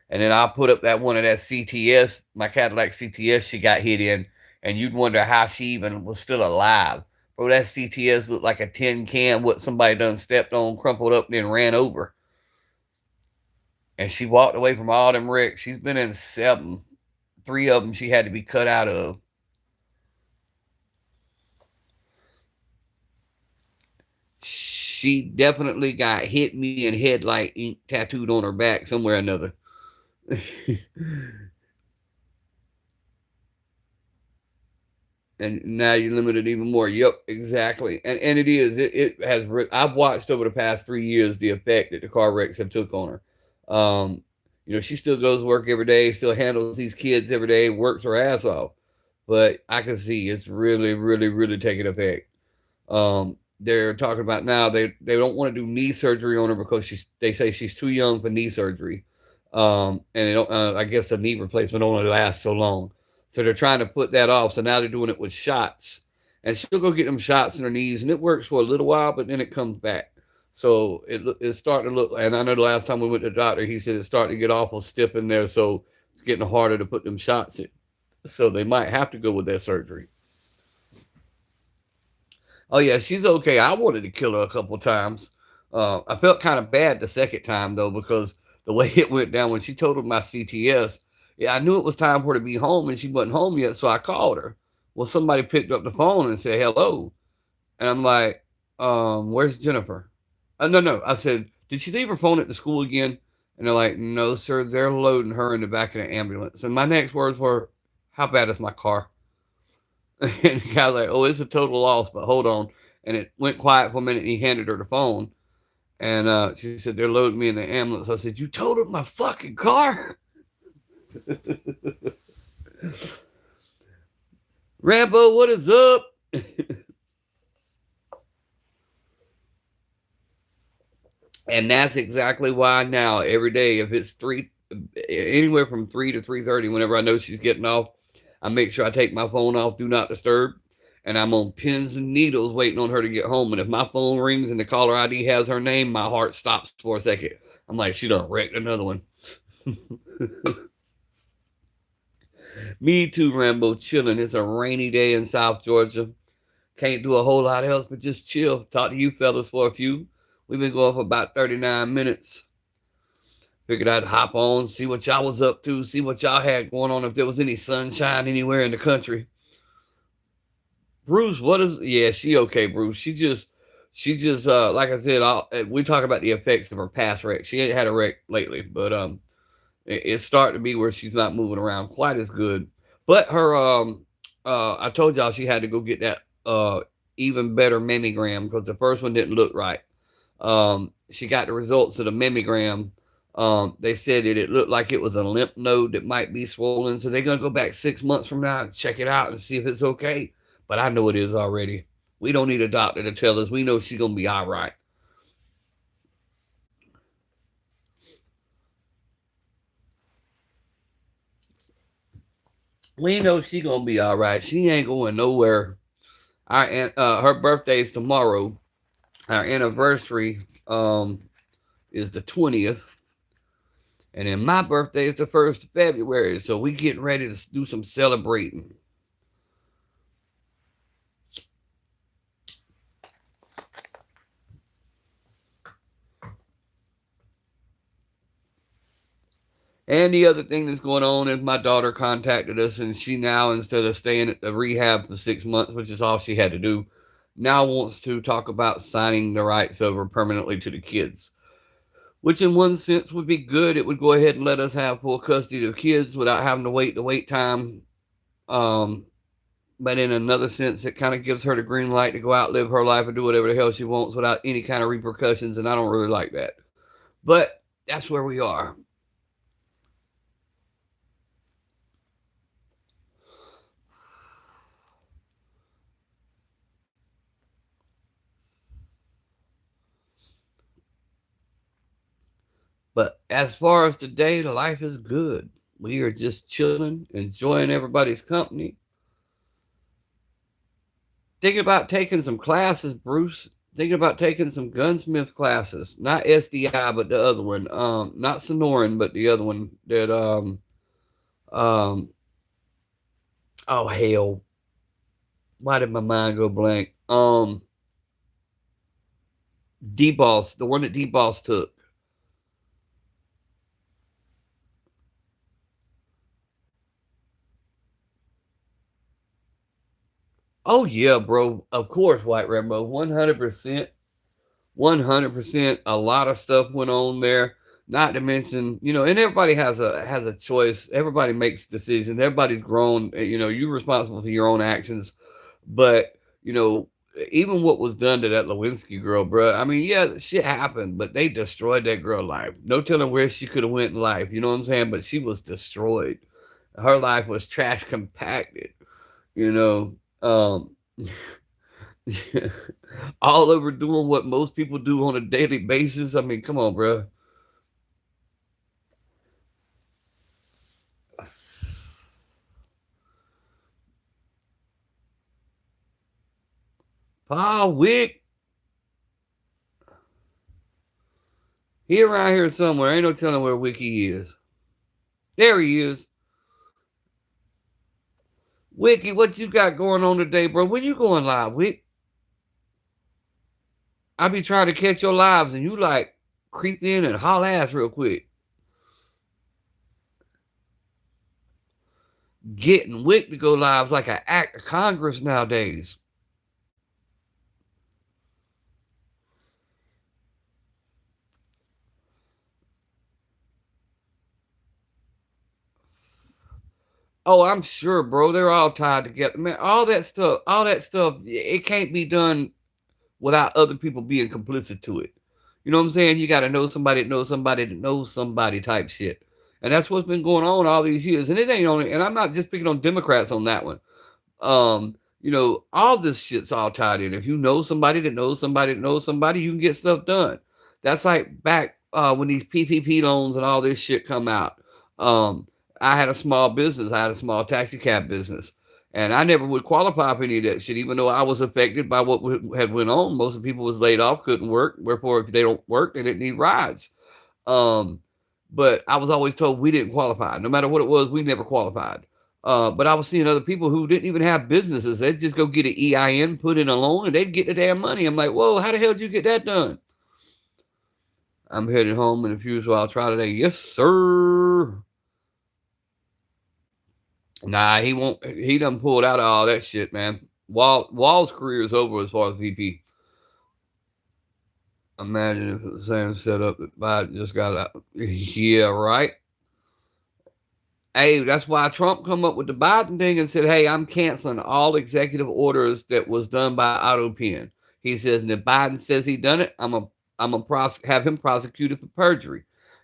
And then I'll put up that one of that CTS, my Cadillac CTS she got hit in. And you'd wonder how she even was still alive. Bro, that CTS looked like a tin can, what somebody done stepped on, crumpled up, and then ran over. And she walked away from all them wrecks. She's been in 7. 3 of them she had to be cut out of. She definitely got hit me and headlight ink tattooed on her back somewhere or another. And now you're limited even more. Yep, exactly. And it is. It has. I've watched over the past 3 years the effect that the car wrecks have took on her. She still goes to work every day, still handles these kids every day, works her ass off. But I can see it's really, really, really taking effect. They're talking about now they don't want to do knee surgery on her because they say she's too young for knee surgery. And they don't. I guess a knee replacement only lasts so long. So they're trying to put that off. So now they're doing it with shots. And she'll go get them shots in her knees, and it works for a little while, but then it comes back. So it's starting to look, and I know the last time we went to the doctor, he said it's starting to get awful stiff in there, so it's getting harder to put them shots in. So they might have to go with that surgery. Oh, yeah, she's okay. I wanted to kill her a couple times. I felt kind of bad the second time, though, because the way it went down when she totaled my CTS, yeah, I knew it was time for her to be home, and she wasn't home yet, so I called her. Well, somebody picked up the phone and said, hello. And I'm like, where's Jennifer? No. I said, did she leave her phone at the school again? And they're like, no, sir, they're loading her in the back of the ambulance. And my next words were, how bad is my car? And the guy's like, oh, it's a total loss, but hold on. And it went quiet for a minute, and he handed her the phone. And she said, they're loading me in the ambulance. I said, you totaled my fucking car? Rambo, what is up? And that's exactly why now, every day, if it's anywhere from 3 to 3:30, whenever I know she's getting off, I make sure I take my phone off, do not disturb, and I'm on pins and needles waiting on her to get home. And if my phone rings and the caller ID has her name, my heart stops for a second. I'm like, she done wrecked another one. Me too, Rambo, chilling. It's a rainy day in South Georgia. Can't do a whole lot else but just chill. Talk to you fellas for a few. We've been going for about 39 minutes. Figured I'd hop on, see what y'all was up to, see what y'all had going on, if there was any sunshine anywhere in the country. Bruce, yeah, she okay, Bruce. She just, like I said, we talk about the effects of her past wreck. She ain't had a wreck lately, but it's starting to be where she's not moving around quite as good. But her I told y'all she had to go get that even better mammogram because the first one didn't look right. She got the results of the mammogram. They said it looked like it was a lymph node that might be swollen. So they're going to go back 6 months from now and check it out and see if it's okay. But I know it is already. We don't need a doctor to tell us. We know she's going to be all right. We know she's going to be all right. She ain't going nowhere. Her birthday's tomorrow. Our anniversary is the 20th. And then my birthday is the 1st of February. So we getting ready to do some celebrating. And the other thing that's going on is my daughter contacted us, and she now, instead of staying at the rehab for 6 months, which is all she had to do, now wants to talk about signing the rights over permanently to the kids. Which in one sense would be good. It would go ahead and let us have full custody of kids without having to wait the wait time. But in another sense, it kind of gives her the green light to go out, live her life, and do whatever the hell she wants without any kind of repercussions, and I don't really like that. But that's where we are. But as far as today, life is good. We are just chilling, enjoying everybody's company. Thinking about taking some classes, Bruce. Thinking about taking some gunsmith classes. Not SDI, but the other one. Not Sonoran, but the other one that um oh hell. Why did my mind go blank? D-Boss, the one that D-Boss took. Oh yeah, bro. Of course, White Rainbow. 100%. 100%. A lot of stuff went on there. Not to mention, and everybody has a choice. Everybody makes decisions. Everybody's grown. You're responsible for your own actions. But even what was done to that Lewinsky girl, bro. I mean, yeah, shit happened, but they destroyed that girl life. No telling where she could have went in life. You know what I'm saying? But she was destroyed. Her life was trash compacted. You know, all over doing what most people do on a daily basis. I mean, come on, bro. Paul Wick, he around here somewhere. Ain't no telling where Wiki is. There he is. Wiki, what you got going on today, bro? When you going live, Wick? I be trying to catch your lives, and you like creep in and haul ass real quick. Getting Wick to go live is like an act of Congress nowadays. Oh, I'm sure, bro. They're all tied together, man. All that stuff, it can't be done without other people being complicit to it. You know what I'm saying? You got to know somebody that knows somebody that knows somebody type shit. And that's what's been going on all these years. And it ain't only, and I'm not just picking on Democrats on that one. All this shit's all tied in. If you know somebody that knows somebody that knows somebody, you can get stuff done. That's like back when these PPP loans and all this shit come out. I had a small business. I had a small taxi cab business. And I never would qualify for any of that shit, even though I was affected by what had went on. Most of the people was laid off, couldn't work. Wherefore, if they don't work, they didn't need rides. Um, but I was always told we didn't qualify. No matter what it was, we never qualified. But I was seeing other people who didn't even have businesses. They'd just go get an EIN, put in a loan, and they'd get the damn money. I'm like, whoa, how the hell did you get that done? I'm headed home in a few, so I'll try today. Yes, sir. Nah, he won't. He done pulled out of all that shit, man. Wall's career is over as far as VP. Imagine if it was the same setup that Biden just got out. Yeah, right. Hey, that's why Trump come up with the Biden thing and said, "Hey, I'm canceling all executive orders that was done by auto pen." He says, and if Biden says he done it, I'm a have him prosecuted for perjury.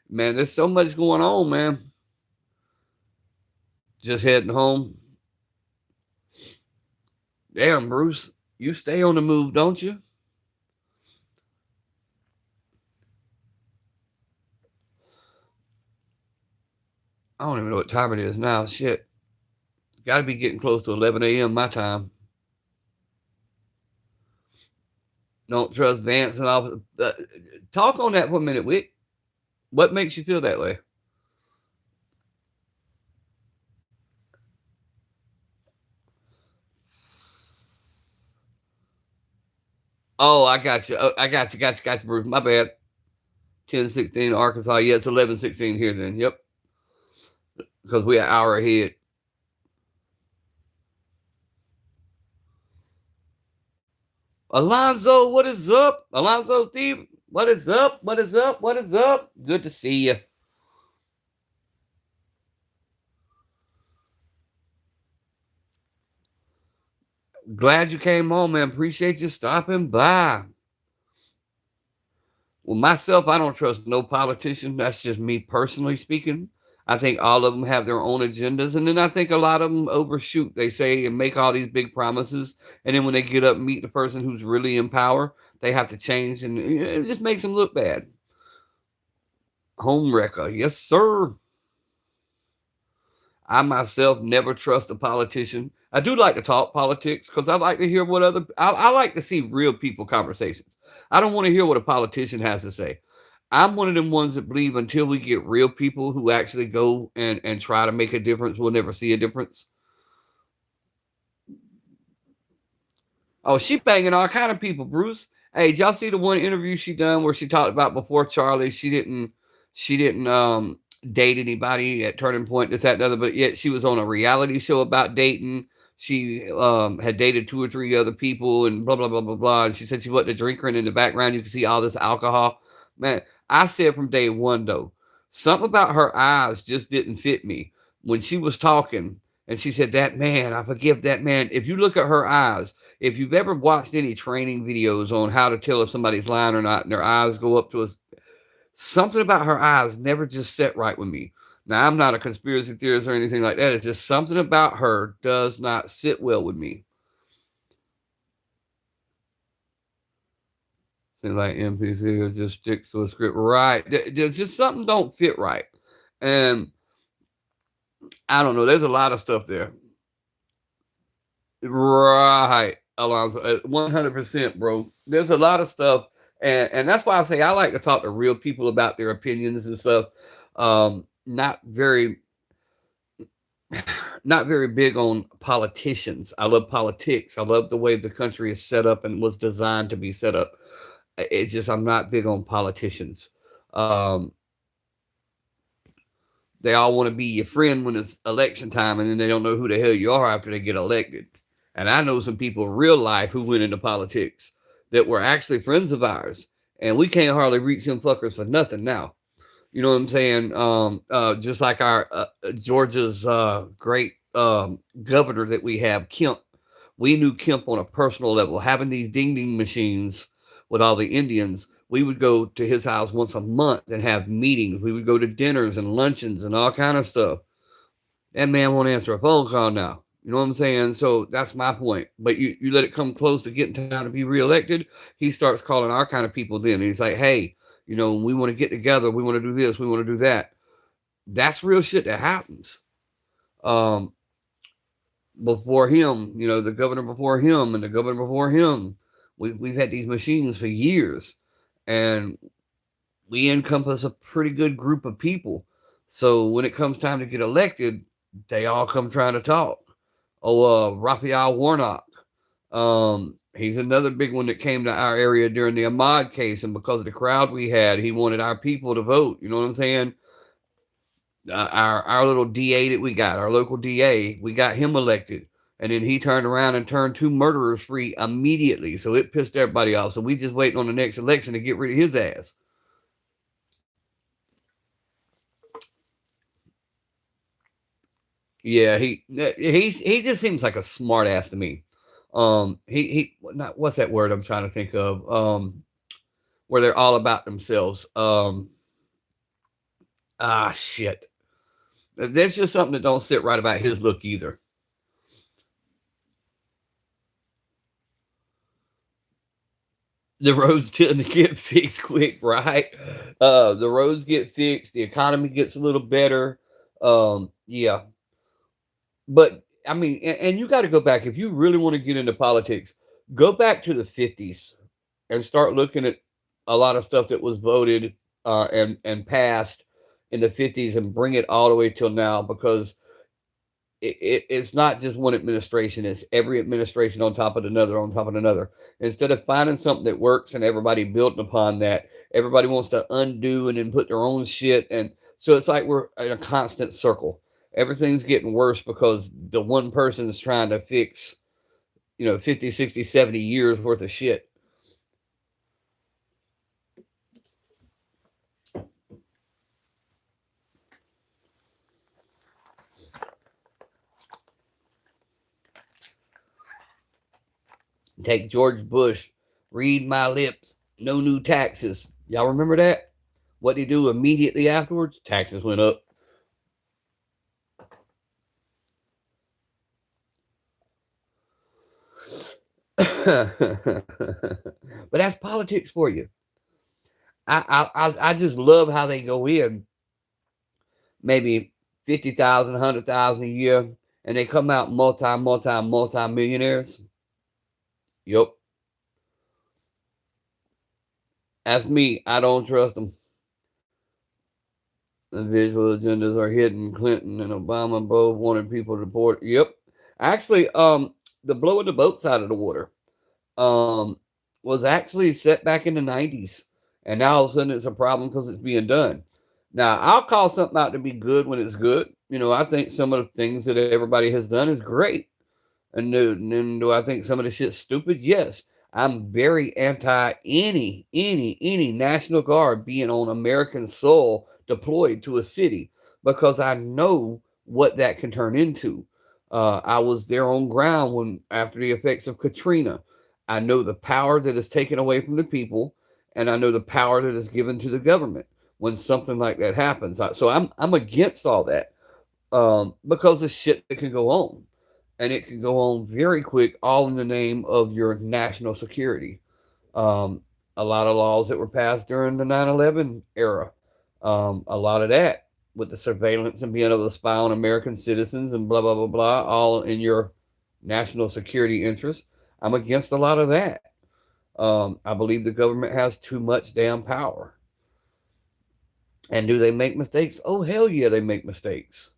Man, there's so much going on, man. Just heading home. Damn, Bruce, you stay on the move, don't you? I don't even know what time it is now. Shit, got to be getting close to 11 a.m. my time. Don't trust Vance and all. Talk on that for a minute, Wick. What makes you feel that way? Oh, I got you. Oh, I got you, Bruce. My bad. 10:16 Arkansas. Yeah, it's 11:16 here then. Yep, because we're an hour ahead. Alonzo, what is up? Alonzo Steve, what is up? What is up? What is up? Good to see you. Glad you came on, man. Appreciate you stopping by. Well, myself, I don't trust no politician. That's just me personally speaking. I think all of them have their own agendas, and then I think a lot of them overshoot. They say and make all these big promises, and then when they get up and meet the person who's really in power, they have to change, and it just makes them look bad. Home wrecker, yes, sir. I myself never trust a politician. I do like to talk politics because I like to hear what I like to see real people conversations. I don't want to hear what a politician has to say. I'm one of them ones that believe until we get real people who actually go and try to make a difference, we'll never see a difference. Oh, she banging all kind of people, Bruce. Hey, did y'all see the one interview she done where she talked about before Charlie? She didn't date anybody at Turning Point, this, that, and other, but yet she was on a reality show about dating. She had dated 2 or 3 other people and blah blah blah blah blah. And she said she wasn't a drinker, and in the background you can see all this alcohol. Man, I said from day one though, something about her eyes just didn't fit me when she was talking. And she said, "That man, I forgive that man." If you look at her eyes, if you've ever watched any training videos on how to tell if somebody's lying or not, and their eyes go up to us, something about her eyes never just set right with me. Now, I'm not a conspiracy theorist or anything like that. It's just something about her does not sit well with me. Seems like NPC just sticks to a script. Right. There's just something don't fit right. And I don't know. There's a lot of stuff there. Right, Alonzo, 100%, bro. There's a lot of stuff, and that's why I say I like to talk to real people about their opinions and stuff. Not very, not very big on politicians. I love politics. I love the way the country is set up and was designed to be set up. It's just I'm not big on politicians. Um, they all want to be your friend when it's election time, and then they don't know who the hell you are after they get elected. And I know some people in real life who went into politics that were actually friends of ours, and we can't hardly reach them fuckers for nothing now. You know what I'm saying? Just like our Georgia's great governor that we have, Kemp. We knew Kemp on a personal level. Having these ding ding machines with all the Indians, we would go to his house once a month and have meetings. We would go to dinners and luncheons and all kind of stuff. That man won't answer a phone call now. You know what I'm saying? So that's my point. But you let it come close to getting time to be reelected, he starts calling our kind of people then. And he's like, hey, we want to get together. We want to do this. We want to do that. That's real shit that happens. Um, Before him, the governor before him and the governor before him, we've had these machines for years. And we encompass a pretty good group of people. So when it comes time to get elected, they all come trying to talk. Oh, Raphael Warnock. He's another big one that came to our area during the Ahmad case, and because of the crowd we had, he wanted our people to vote. You know what I'm saying? Our little DA that we got, our local DA, we got him elected, and then he turned around and turned 2 murderers free immediately. So it pissed everybody off. So we just waiting on the next election to get rid of his ass. Yeah, he just seems like a smart ass to me. He not what's that word I'm trying to think of? Where they're all about themselves. Shit. There's just something that don't sit right about his look either. The roads tend to get fixed quick, right? The roads get fixed, the economy gets a little better. Yeah, but I mean, and you got to go back if you really want to get into politics. Go back to the 50s and start looking at a lot of stuff that was voted and passed in the 50s and bring it all the way till now because it's not just one administration, it's every administration on top of another on top of another. Instead of finding something that works and everybody building upon that, everybody wants to undo and then put their own shit. And so it's like we're in a constant circle. Everything's getting worse because the one person is trying to fix, 50, 60, 70 years worth of shit. Take George Bush, read my lips, no new taxes. Y'all remember that? What did he do immediately afterwards? Taxes went up. But that's politics for you. I just love how they go in maybe 50,000, 100,000 a year, and they come out multi millionaires. Yup, that's me. I don't trust them. The visual agendas are hidden. Clinton and Obama both wanted people to report. Yep, actually, the blowing the boats out of the water um, was actually set back in the 90s. And now all of a sudden it's a problem because it's being done. Now, I'll call something out to be good when it's good. I think some of the things that everybody has done is great. And then do I think some of the shit's stupid? Yes. I'm very anti any National Guard being on American soil deployed to a city because I know what that can turn into. I was there on ground when after the effects of Katrina. I know the power that is taken away from the people, and I know the power that is given to the government when something like that happens. So I'm against all that because of shit that can go on, and it can go on very quick, all in the name of your national security. Um, a lot of laws that were passed during the 9/11 era, a lot of that with the surveillance and being able to spy on American citizens and blah blah blah blah, all in your national security interest. I'm against a lot of that. I believe the government has too much damn power. And do they make mistakes? Oh hell yeah, they make mistakes.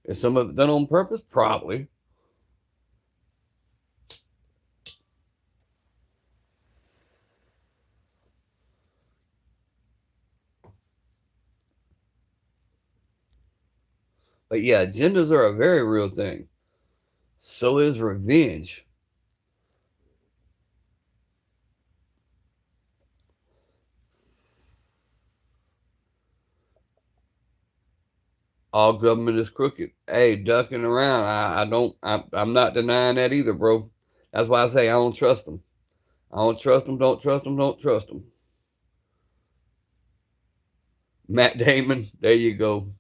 Is some of it done on purpose? Probably. But yeah, agendas are a very real thing. So is revenge. All government is crooked. Hey, ducking around. I don't. I'm not denying that either, bro. That's why I say I don't trust them. I don't trust them. Don't trust them. Don't trust them. Matt Damon. There you go.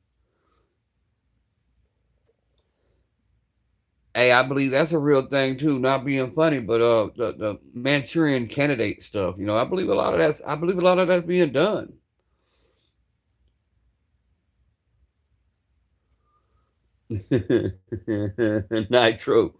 Hey, I believe that's a real thing too. Not being funny, but the Manchurian candidate stuff. I believe a lot of that's. I believe a lot of that's being done. Nitro.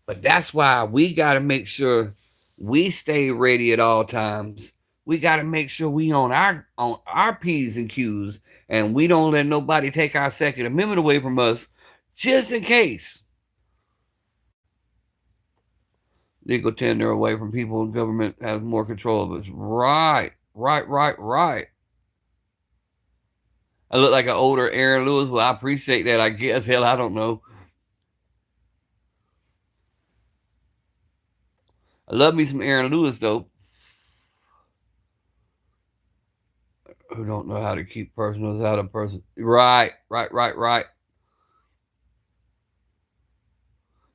But that's why we got to make sure we stay ready at all times. We got to make sure we on our p's and q's, and we don't let nobody take our Second Amendment away from us, just in case. Legal tender away from people and government has more control of us. Right, right, right, right. I look like an older Aaron Lewis. Well, I appreciate that. I guess. Hell, I don't know. I love me some Aaron Lewis though. who don't know how to keep personals out of person. Right.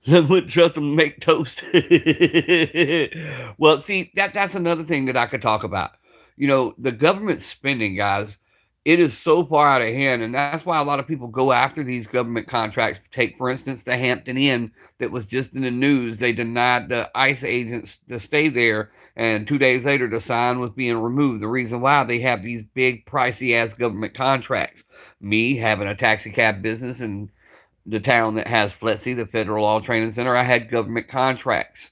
Wouldn't trust them to make toast. Well, see, that's another thing that I could talk about. You know, the government spending, guys, it is so far out of hand, and that's why a lot of people go after these government contracts. Take, for instance, the Hampton Inn that was just in the news. They denied the ICE agents to stay there, and 2 days later, the sign was being removed. The reason why, they have these big, pricey ass government contracts. Me having a taxi cab business and the town that has FLETC, the Federal Law Training Center, I had government contracts.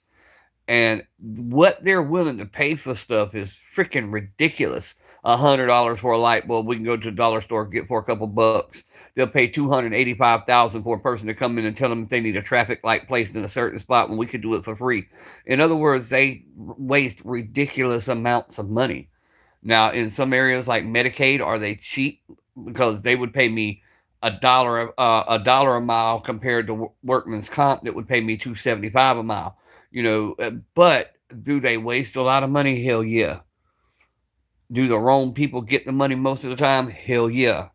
And what they're willing to pay for stuff is freaking ridiculous. $100 for a light bulb, we can go to the dollar store and get for a couple bucks. They'll pay $285,000 for a person to come in and tell them if they need a traffic light placed in a certain spot when we could do it for free. In other words, they waste ridiculous amounts of money. Now, in some areas like Medicaid, are they cheap? Because they would pay me a dollar a mile compared to workman's comp that would pay me $2.75 a mile. But do they waste a lot of money? Hell yeah. Do the wrong people get the money most of the time? Hell yeah.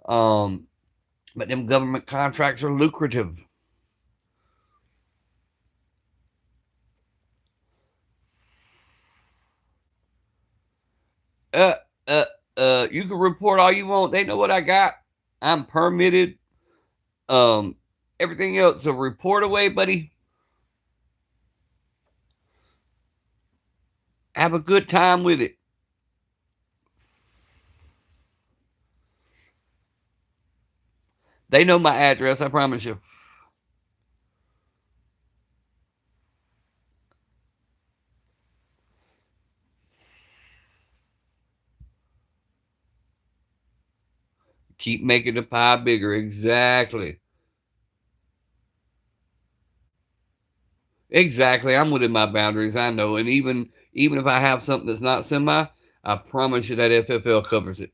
But them government contracts are lucrative. You can report all you want. They know what I got. I'm permitted. Everything else. So report away, buddy. Have a good time with it. They know my address, I promise you. Keep making the pie bigger. Exactly. Exactly. I'm within my boundaries. I know. And even if I have something that's not semi, I promise you that FFL covers it.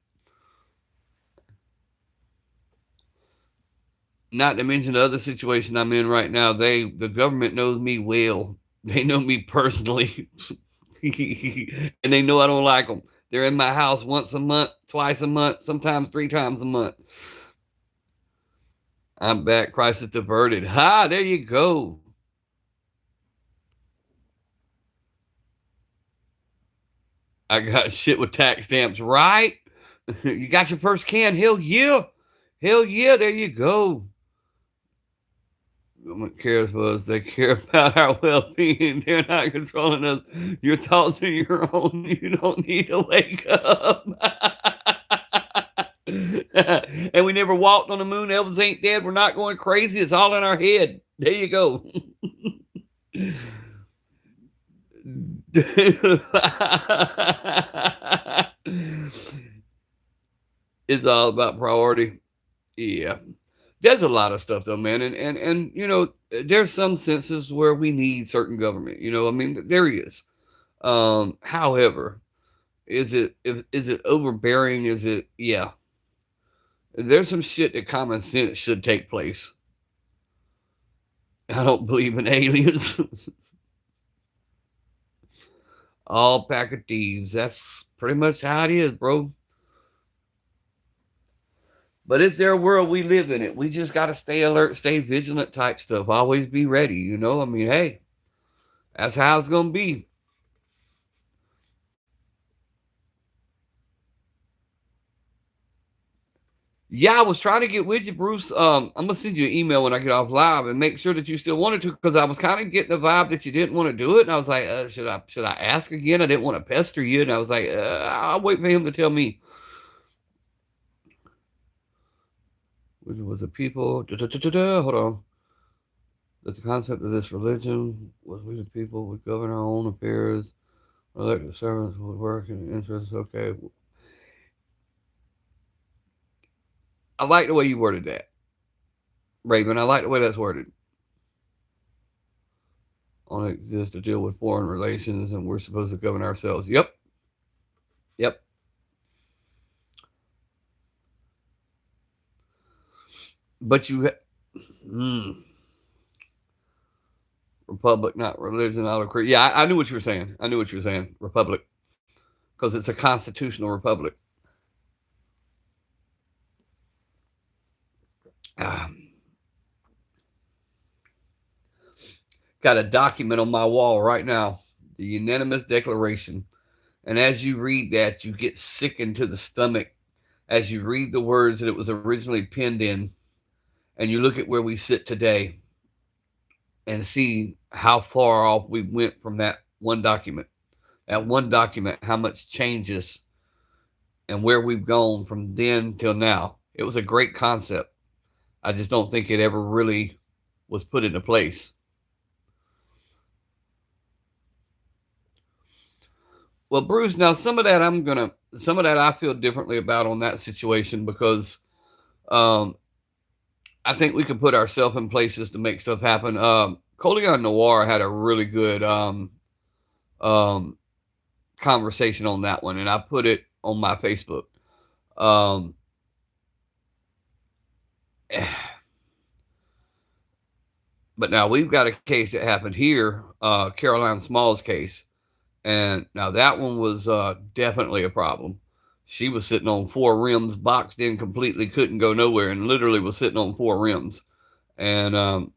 Not to mention the other situation I'm in right now. The government knows me well. They know me personally. And they know I don't like them. They're in my house once a month, twice a month, sometimes 3 times a month. I'm back. Crisis diverted. Ha! There you go. I got shit with tax stamps, right? You got your first can. Hell yeah. Hell yeah. There you go. Government cares for us. They care about our well-being. They're not controlling us. Your thoughts are your own. You don't need to wake up. And we never walked on the moon. Elvis ain't dead. We're not going crazy. It's all in our head. There you go. It's all about priority. Yeah. There's a lot of stuff though, man. And there's some senses where we need certain government. I mean, there is. However, is it overbearing? Is it yeah. There's some shit that common sense should take place. I don't believe in aliens. All pack of thieves. That's pretty much how it is, bro. But it's their world. We live in it. We just got to stay alert, stay vigilant type stuff. Always be ready, I mean, hey, that's how it's going to be. Yeah, I was trying to get with you, Bruce. I'm gonna send you an email when I get off live and make sure that you still wanted to, because I was kind of getting the vibe that you didn't want to do it, and I was like, should I ask again? I didn't want to pester you, and I was like, I'll wait for him to tell me. Which was the people? Hold on. That the concept of this religion was we the people would govern our own affairs, elected servants would work in the interests. Okay. I like the way you worded that, Raven. I like the way that's worded. Only exists to deal with foreign relations, and we're supposed to govern ourselves. Yep. Yep. But you, republic, not religion. I'll agree. Yeah, I knew what you were saying. Republic, because it's a constitutional republic. Got a document on my wall right now, the unanimous declaration. And as you read that, you get sickened to the stomach as you read the words that it was originally penned in, and you look at where we sit today and see how far off we went from that one document. That one document, how much changes and where we've gone from then till now. It was a great concept. I just don't think it ever really was put into place. Well, Bruce, now some of that I feel differently about on that situation because um, I think we could put ourselves in places to make stuff happen. Coleon Noir had a really good um, conversation on that one, and I put it on my Facebook. Um, but now we've got a case that happened here, Caroline Small's case, and now that one was definitely a problem. She was sitting on 4 rims, boxed in completely, couldn't go nowhere, and literally was sitting on 4 rims. And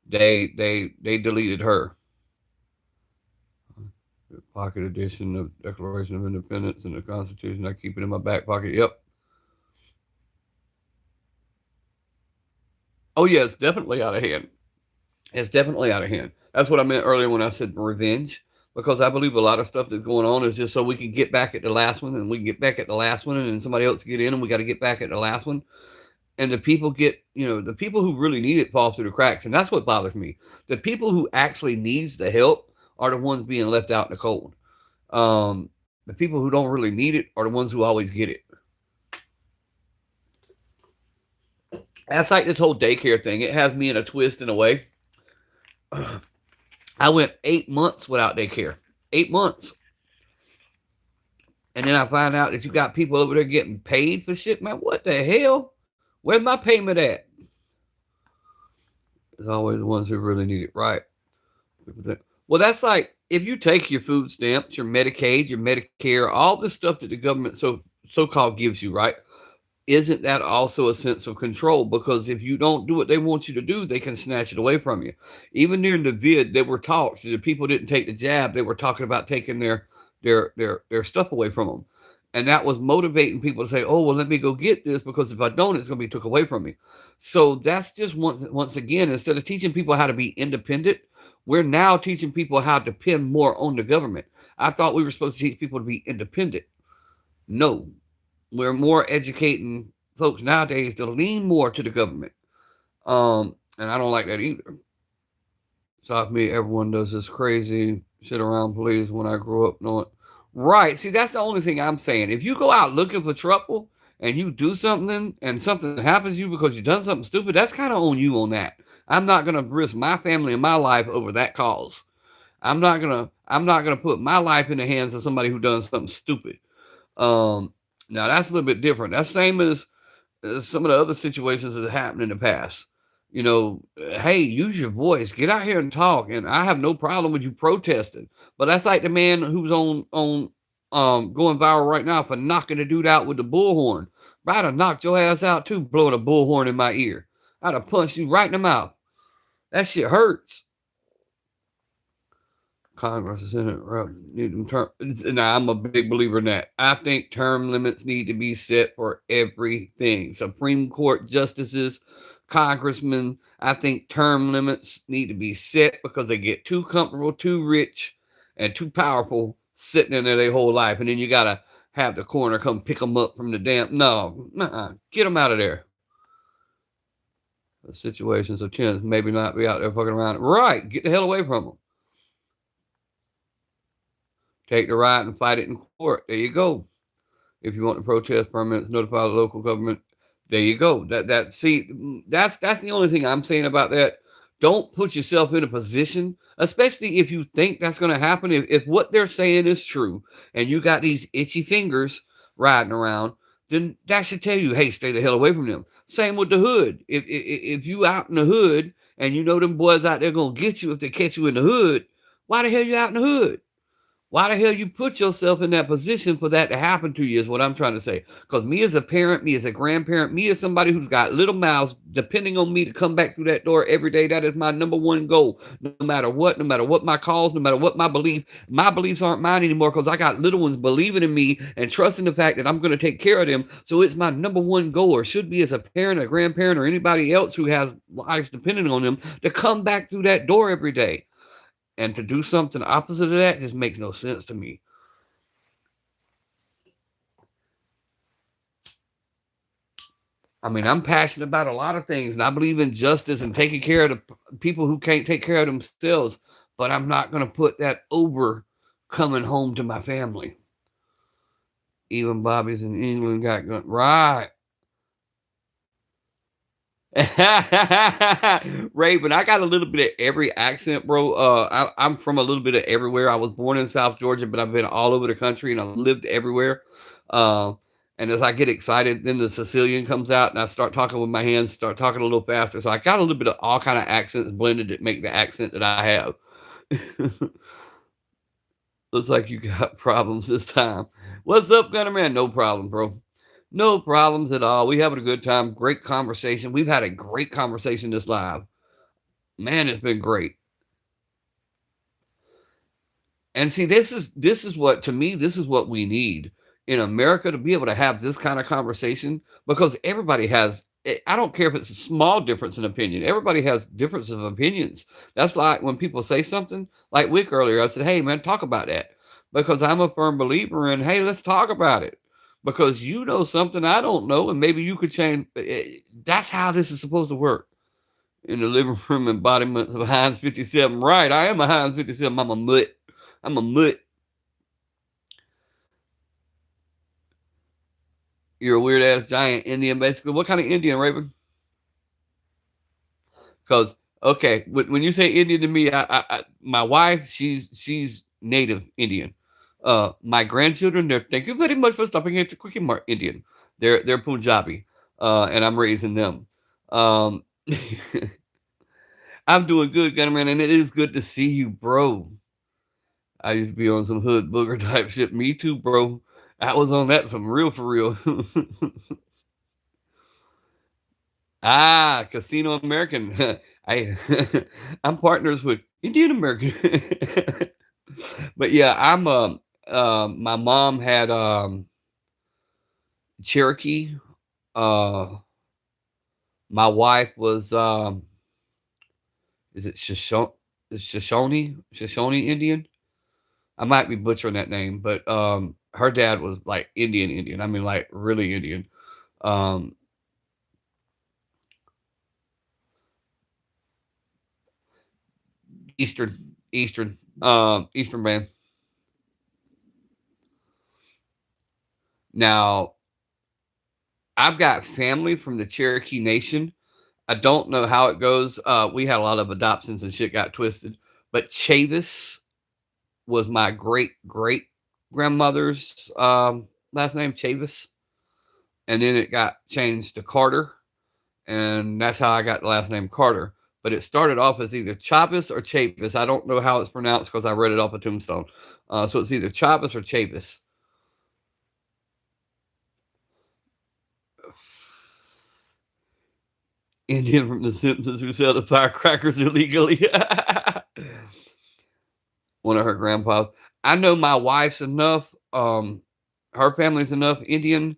they deleted her. Pocket edition of Declaration of Independence and the Constitution. I keep it in my back pocket. Yep. Oh yeah, it's definitely out of hand. It's definitely out of hand. That's what I meant earlier when I said revenge. Because I believe a lot of stuff that's going on is just so we can get back at the last one, and we get back at the last one, and then somebody else get in, and we got to get back at the last one. And the people get, the people who really need it fall through the cracks, and that's what bothers me. The people who actually needs the help are the ones being left out in the cold. The people who don't really need it are the ones who always get it. That's like this whole daycare thing. It has me in a twist in a way. I went 8 months without daycare. 8 months. And then I find out that you got people over there getting paid for shit, man. What the hell? Where's my payment at? It's always the ones who really need it, right? Well, that's like if you take your food stamps, your Medicaid, your Medicare, all the stuff that the government so-called gives you, right? Isn't that also a sense of control? Because if you don't do what they want you to do, they can snatch it away from you. Even during the vid, there were talks. The people didn't take the jab. They were talking about taking their stuff away from them. And that was motivating people to say, oh, well, let me go get this because if I don't, it's going to be took away from me. So that's just once again, instead of teaching people how to be independent, we're now teaching people how to depend more on the government. I thought we were supposed to teach people to be independent. No, we're more educating folks nowadays to lean more to the government. And I don't like that either. Stop me, everyone does this crazy shit around police when I grew up knowing. Right. See, that's the only thing I'm saying. If you go out looking for trouble and you do something and something happens to you because you've done something stupid, that's kind of on you on that. I'm not gonna risk my family and my life over that cause. I'm not gonna put my life in the hands of somebody who does something stupid. Now that's a little bit different. That's same as some of the other situations that happened in the past. Hey, use your voice, get out here and talk, and I have no problem with you protesting. But that's like the man who's on going viral right now for knocking the dude out with the bullhorn. I'd have knocked your ass out too, blowing a bullhorn in my ear. I'd have punched you right in the mouth. That shit hurts. Congress is in it. Need them term. Now, I'm a big believer in that. I think term limits need to be set for everything. Supreme Court justices, congressmen. I think term limits need to be set because they get too comfortable, too rich, and too powerful sitting in there their whole life. And then you got to have the coroner come pick them up from the damn. No, get them out of there. The situations of tense, maybe not be out there fucking around. Right, get the hell away from them. Take the right and fight it in court. There you go. If you want to protest permits, notify the local government. There you go. That's the only thing I'm saying about that. Don't put yourself in a position, especially if you think that's going to happen. If what they're saying is true and you got these itchy fingers riding around, then that should tell you, hey, stay the hell away from them. Same with the hood. If you out in the hood and you know them boys out there going to get you if they catch you in the hood, why the hell you out in the hood? Why the hell you put yourself in that position for that to happen to you is what I'm trying to say. Because me as a parent, me as a grandparent, me as somebody who's got little mouths depending on me to come back through that door every day, that is my number one goal. No matter what my cause, no matter what my beliefs aren't mine anymore because I got little ones believing in me and trusting the fact that I'm going to take care of them. So it's my number one goal, or should be as a parent, a grandparent, or anybody else who has lives depending on them to come back through that door every day. And to do something opposite of that just makes no sense to me. I mean, I'm passionate about a lot of things, and I believe in justice and taking care of the people who can't take care of themselves. But I'm not going to put that over coming home to my family. Even Bobby's in England got guns. Right. Raven, I got a little bit of every accent, bro. I'm from a little bit of everywhere. I was born in South Georgia, but I've been all over the country and I lived everywhere. Uh, and as I get excited, then the Sicilian comes out and I start talking with my hands, start talking a little faster. So I got a little bit of all kind of accents blended that make the accent that I have. Looks like you got problems this time. What's up, Gunner Man? No problem, bro. No problems at all. We having a good time. Great conversation. We've had a great conversation this live. Man, it's been great. And see, this is what, to me, this is what we need in America, to be able to have this kind of conversation, because everybody has, I don't care if it's a small difference in opinion. Everybody has differences of opinions. That's why when people say something like Wick earlier, I said, hey man, talk about that. Because I'm a firm believer in, hey, let's talk about it. Because you know something I don't know, and maybe you could change. That's how this is supposed to work. In the living room embodiments of Heinz 57. Right, I am a Heinz 57. I'm a mutt. I'm a mutt. You're a weird ass giant Indian, basically. What kind of Indian, Raven? Because okay, when you say Indian to me, my wife, she's native Indian. My grandchildren, they're, thank you very much for stopping at the Quickie Mart, Indian. They're Punjabi, and I'm raising them. Um, I'm doing good, Gunnerman, and it is good to see you, bro. I used to be on some hood booger type shit. Me too, bro. I was on that some real for real. Casino American. I I'm partners with Indian American. But yeah, I'm my mom had Cherokee. Uh my wife was is it Shoshone Indian? I might be butchering that name, but her dad was like Indian. I mean like really Indian. Um Eastern band. Now, I've got family from the Cherokee Nation. I don't know how it goes. We had a lot of adoptions and shit got twisted, but Chavis was my great grandmother's last name, Chavis, and then it got changed to Carter, and that's how I got the last name Carter. But it started off as either Chavis or Chavis. I don't know how it's pronounced because I read it off a tombstone. So it's either Chavis or Chavis. Indian from The Simpsons who sell the firecrackers illegally. One of her grandpas. I know my wife's enough, her family's enough Indian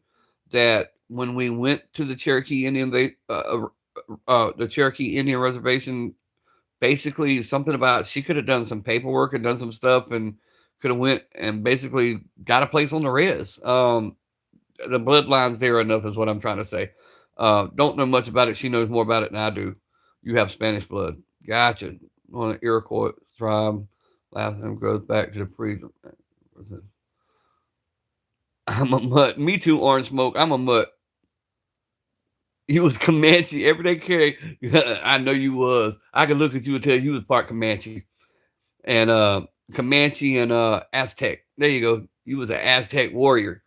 that when we went to the Cherokee Indian, the Cherokee Indian reservation, basically something about she could have done some paperwork and done some stuff and could have went and basically got a place on the res. The bloodline's there enough is what I'm trying to say. Don't know much about it. She knows more about it than I do. You have Spanish blood. Gotcha. On the Iroquois tribe. Last name goes back to the pre. I'm a mutt. Me too, Orange Smoke. I'm a mutt. You was Comanche. Everyday carry. I know you was. I could look at you and tell you was part Comanche. And Comanche and Aztec. There you go. You was an Aztec warrior.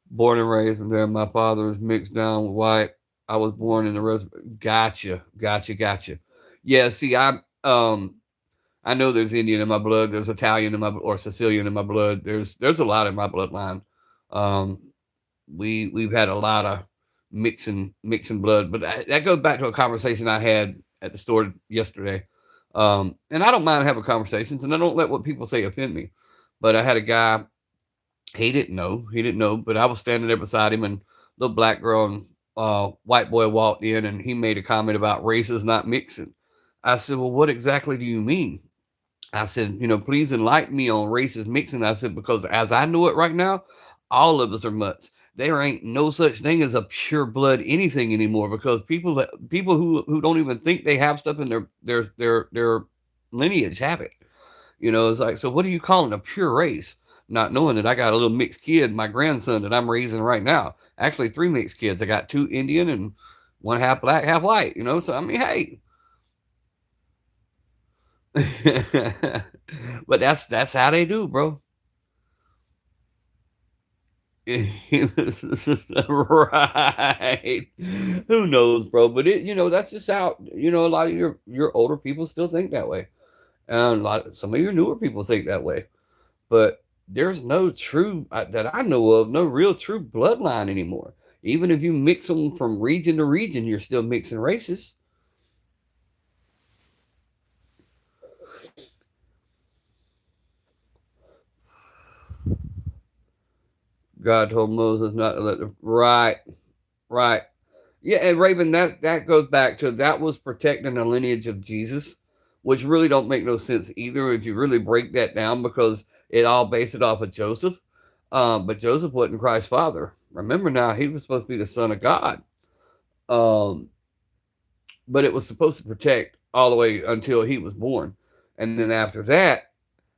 Born and raised in there. My father is mixed down with white. I was born in the rest. Gotcha. Yeah, see, I know there's Indian in my blood, there's Italian in my or Sicilian in my blood. There's a lot in my bloodline. Um, we've had a lot of mixing blood, but that goes back to a conversation I had at the store yesterday. And I don't mind having conversations, and I don't let what people say offend me. But I had a guy, he didn't know, but I was standing there beside him, and little black girl and white boy walked in, and he made a comment about races not mixing. I said, well, what exactly do you mean? I said, please enlighten me on races mixing. I said, because as I know it right now, all of us are mutts. There ain't no such thing as a pure blood anything anymore, because people who don't even think they have stuff in their lineage have it. It's like, so what are you calling a pure race? Not knowing that I got a little mixed kid, my grandson that I'm raising right now. Actually, three mixed kids. I got two Indian and one half black, half white. So I mean, hey. But that's how they do, bro. Right. Who knows, bro? But that's just how a lot of your older people still think that way, and some of your newer people think that way. But there's no true that I know of, no real true bloodline anymore. Even if you mix them from region to region, you're still mixing races. God told Moses not to let the right. Yeah, and Raven, that goes back to that was protecting the lineage of Jesus, which really don't make no sense either if you really break that down, because it all based it off of Joseph. But Joseph wasn't Christ's father. Remember now, he was supposed to be the son of God. Um, but it was supposed to protect all the way until he was born, and then after that,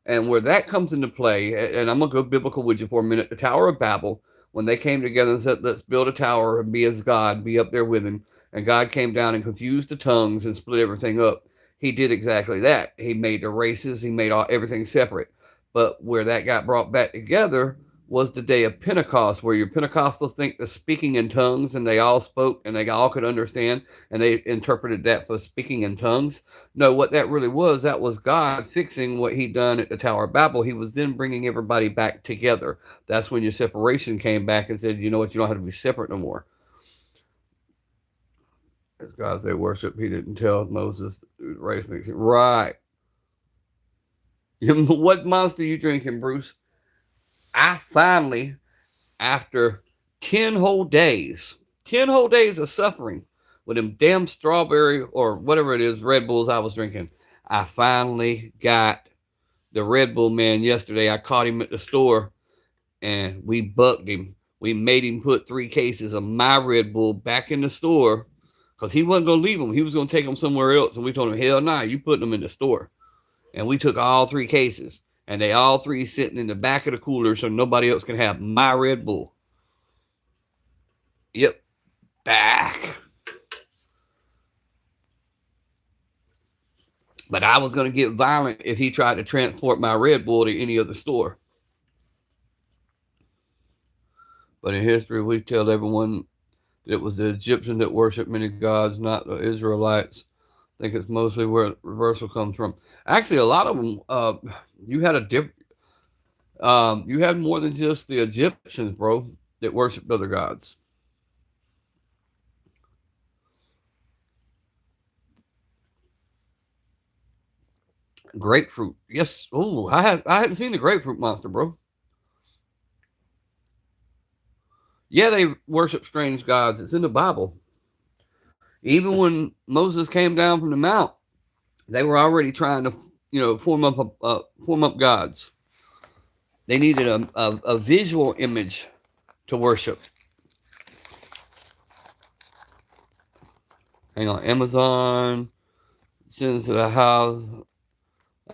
and where that comes into play, and I'm going to go biblical with you for a minute. The Tower of Babel, when they came together and said, let's build a tower and be as God, be up there with him, and God came down and confused the tongues and split everything up. He did exactly that. He made the races, he made everything separate. But where that got brought back together was the day of Pentecost, where your Pentecostals think the speaking in tongues, and they all spoke and they all could understand, and they interpreted that for speaking in tongues. No, what that really was, that was God fixing what he'd done at the Tower of Babel. He was then bringing everybody back together. That's when your separation came back and said, you know what, you don't have to be separate no more. As God said, worship, he didn't tell Moses race mixing. Right. What monster you drinking, Bruce? I finally, after 10 whole days, 10 whole days of suffering with them damn strawberry or whatever it is, Red Bulls I was drinking, I finally got the Red Bull man yesterday. I caught him at the store and we bucked him. We made him put 3 cases of my Red Bull back in the store because he wasn't going to leave them. He was going to take them somewhere else. And we told him, hell nah, you put them in the store. And we took all 3 cases. And they all 3 sitting in the back of the cooler so nobody else can have my Red Bull. Yep. Back. But I was going to get violent if he tried to transport my Red Bull to any other store. But in history, we tell everyone that it was the Egyptians that worshiped many gods, not the Israelites. I think it's mostly where reversal comes from. Actually, a lot of them, you had you had more than just the Egyptians, bro, that worshipped other gods. Grapefruit, yes. Oh, I hadn't seen the grapefruit monster, bro. Yeah, they worship strange gods. It's in the Bible. Even when Moses came down from the mount, they were already trying to, form up gods. They needed a visual image to worship. Hang on, Amazon sends to the house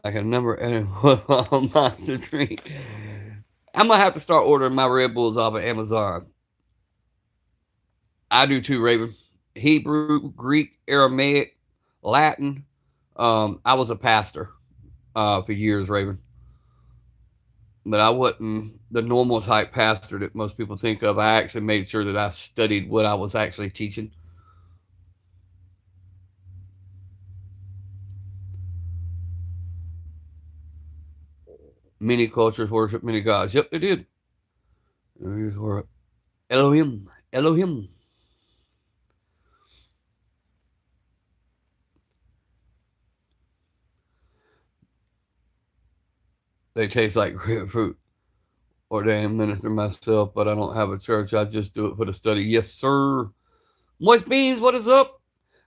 like a number and monster drink. I'm gonna have to start ordering my Red Bulls off of Amazon. I do too, Raven. Hebrew, Greek, Aramaic, Latin. I was a pastor for years, Raven. But I wasn't the normal type pastor that most people think of. I actually made sure that I studied what I was actually teaching. Many cultures worship many gods. Yep, they did. Here's where Elohim. Elohim. They taste like grapefruit. Ordained minister myself, but I don't have a church. I just do it for the study. Yes, sir. Moist Beans, what is up?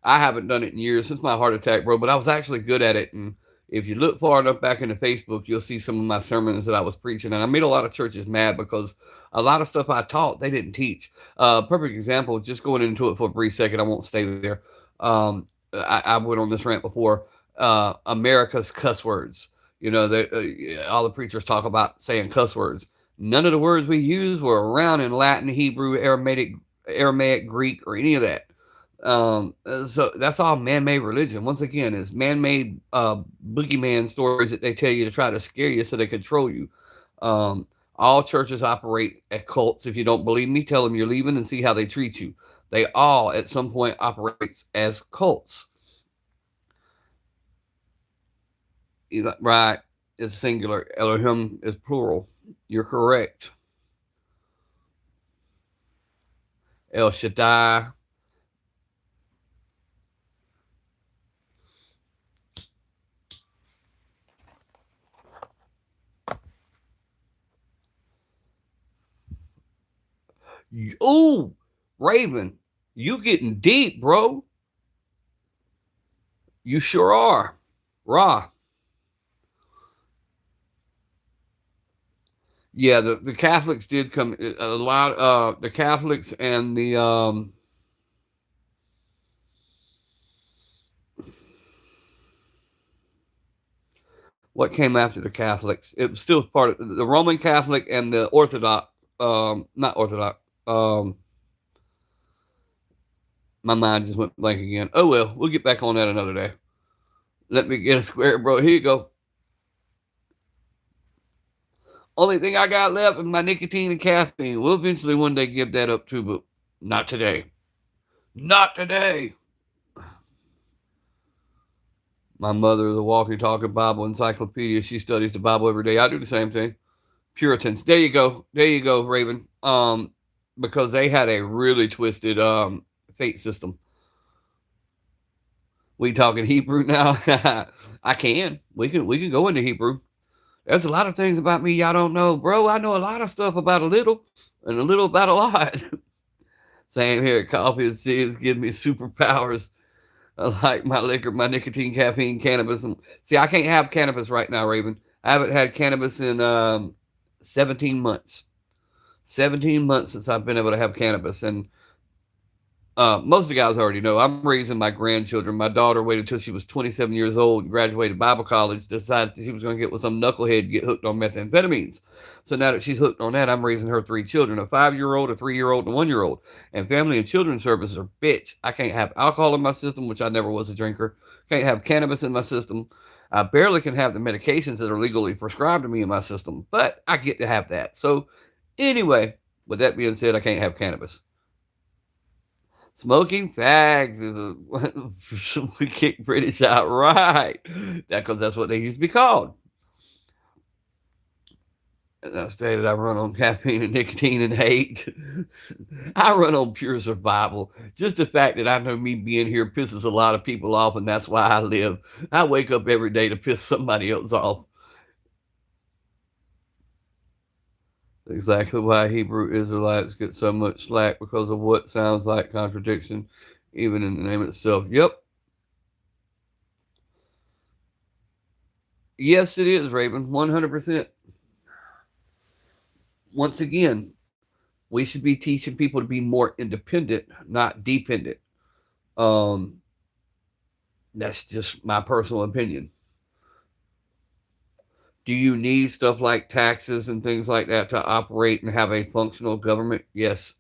I haven't done it in years since my heart attack, bro, but I was actually good at it. And if you look far enough back into Facebook, you'll see some of my sermons that I was preaching. And I made a lot of churches mad because a lot of stuff I taught, they didn't teach. Perfect example, just going into it for a brief second, I won't stay there. I went on this rant before. America's cuss words. You know, all the preachers talk about saying cuss words. None of the words we use were around in Latin, Hebrew, Aramaic, Greek, or any of that. So that's all man-made religion. Once again, it's man-made boogeyman stories that they tell you to try to scare you so they control you. All churches operate as cults. If you don't believe me, tell them you're leaving and see how they treat you. They all, at some point, operate as cults. Right, it's singular. Elohim is plural. You're correct. El Shaddai. Oh, Raven, you getting deep, bro. You sure are. Ra. Yeah, the Catholics did come a lot. The Catholics and the what came after the Catholics? It was still part of the Roman Catholic and the Orthodox. Not Orthodox. My mind just went blank again. Oh well, we'll get back on that another day. Let me get a square, bro. Here you go. Only thing I got left is my nicotine and caffeine. We'll eventually one day give that up too, but not today. Not today. My mother is a walking, talking Bible encyclopedia. She studies the Bible every day. I do the same thing. Puritans. There you go. There you go, Raven. Because they had a really twisted fate system. We talking Hebrew now? I can. We can go into Hebrew. There's a lot of things about me y'all don't know, bro. I know a lot of stuff about a little, and a little about a lot. Same here. Coffee and cigs give me superpowers. I like my liquor, my nicotine, caffeine, cannabis. See, I can't have cannabis right now, Raven. I haven't had cannabis in 17 months. 17 months since I've been able to have cannabis. And most of the guys already know I'm raising my grandchildren. My daughter waited until she was 27 years old and graduated Bible college, decided she was going to get with some knucklehead and get hooked on methamphetamines. So now that she's hooked on that, I'm raising her 3 children, a 5-year-old, a 3-year-old, and a 1-year-old. And family and children's services are bitch. I can't have alcohol in my system, which I never was a drinker. Can't have cannabis in my system. I barely can have the medications that are legally prescribed to me in my system, but I get to have that. So anyway, with that being said, I can't have cannabis. Smoking fags is a we kick British out right. Because that's what they used to be called. As I stated, I run on caffeine and nicotine and hate. I run on pure survival. Just the fact that I know me being here pisses a lot of people off, and that's why I live. I wake up every day to piss somebody else off. Exactly why Hebrew Israelites get so much slack because of what sounds like contradiction, even in the name itself. Yep. Yes, it is, Raven. 100%. Once again, we should be teaching people to be more independent, not dependent. That's just my personal opinion. Do you need stuff like taxes and things like that to operate and have a functional government? Yes.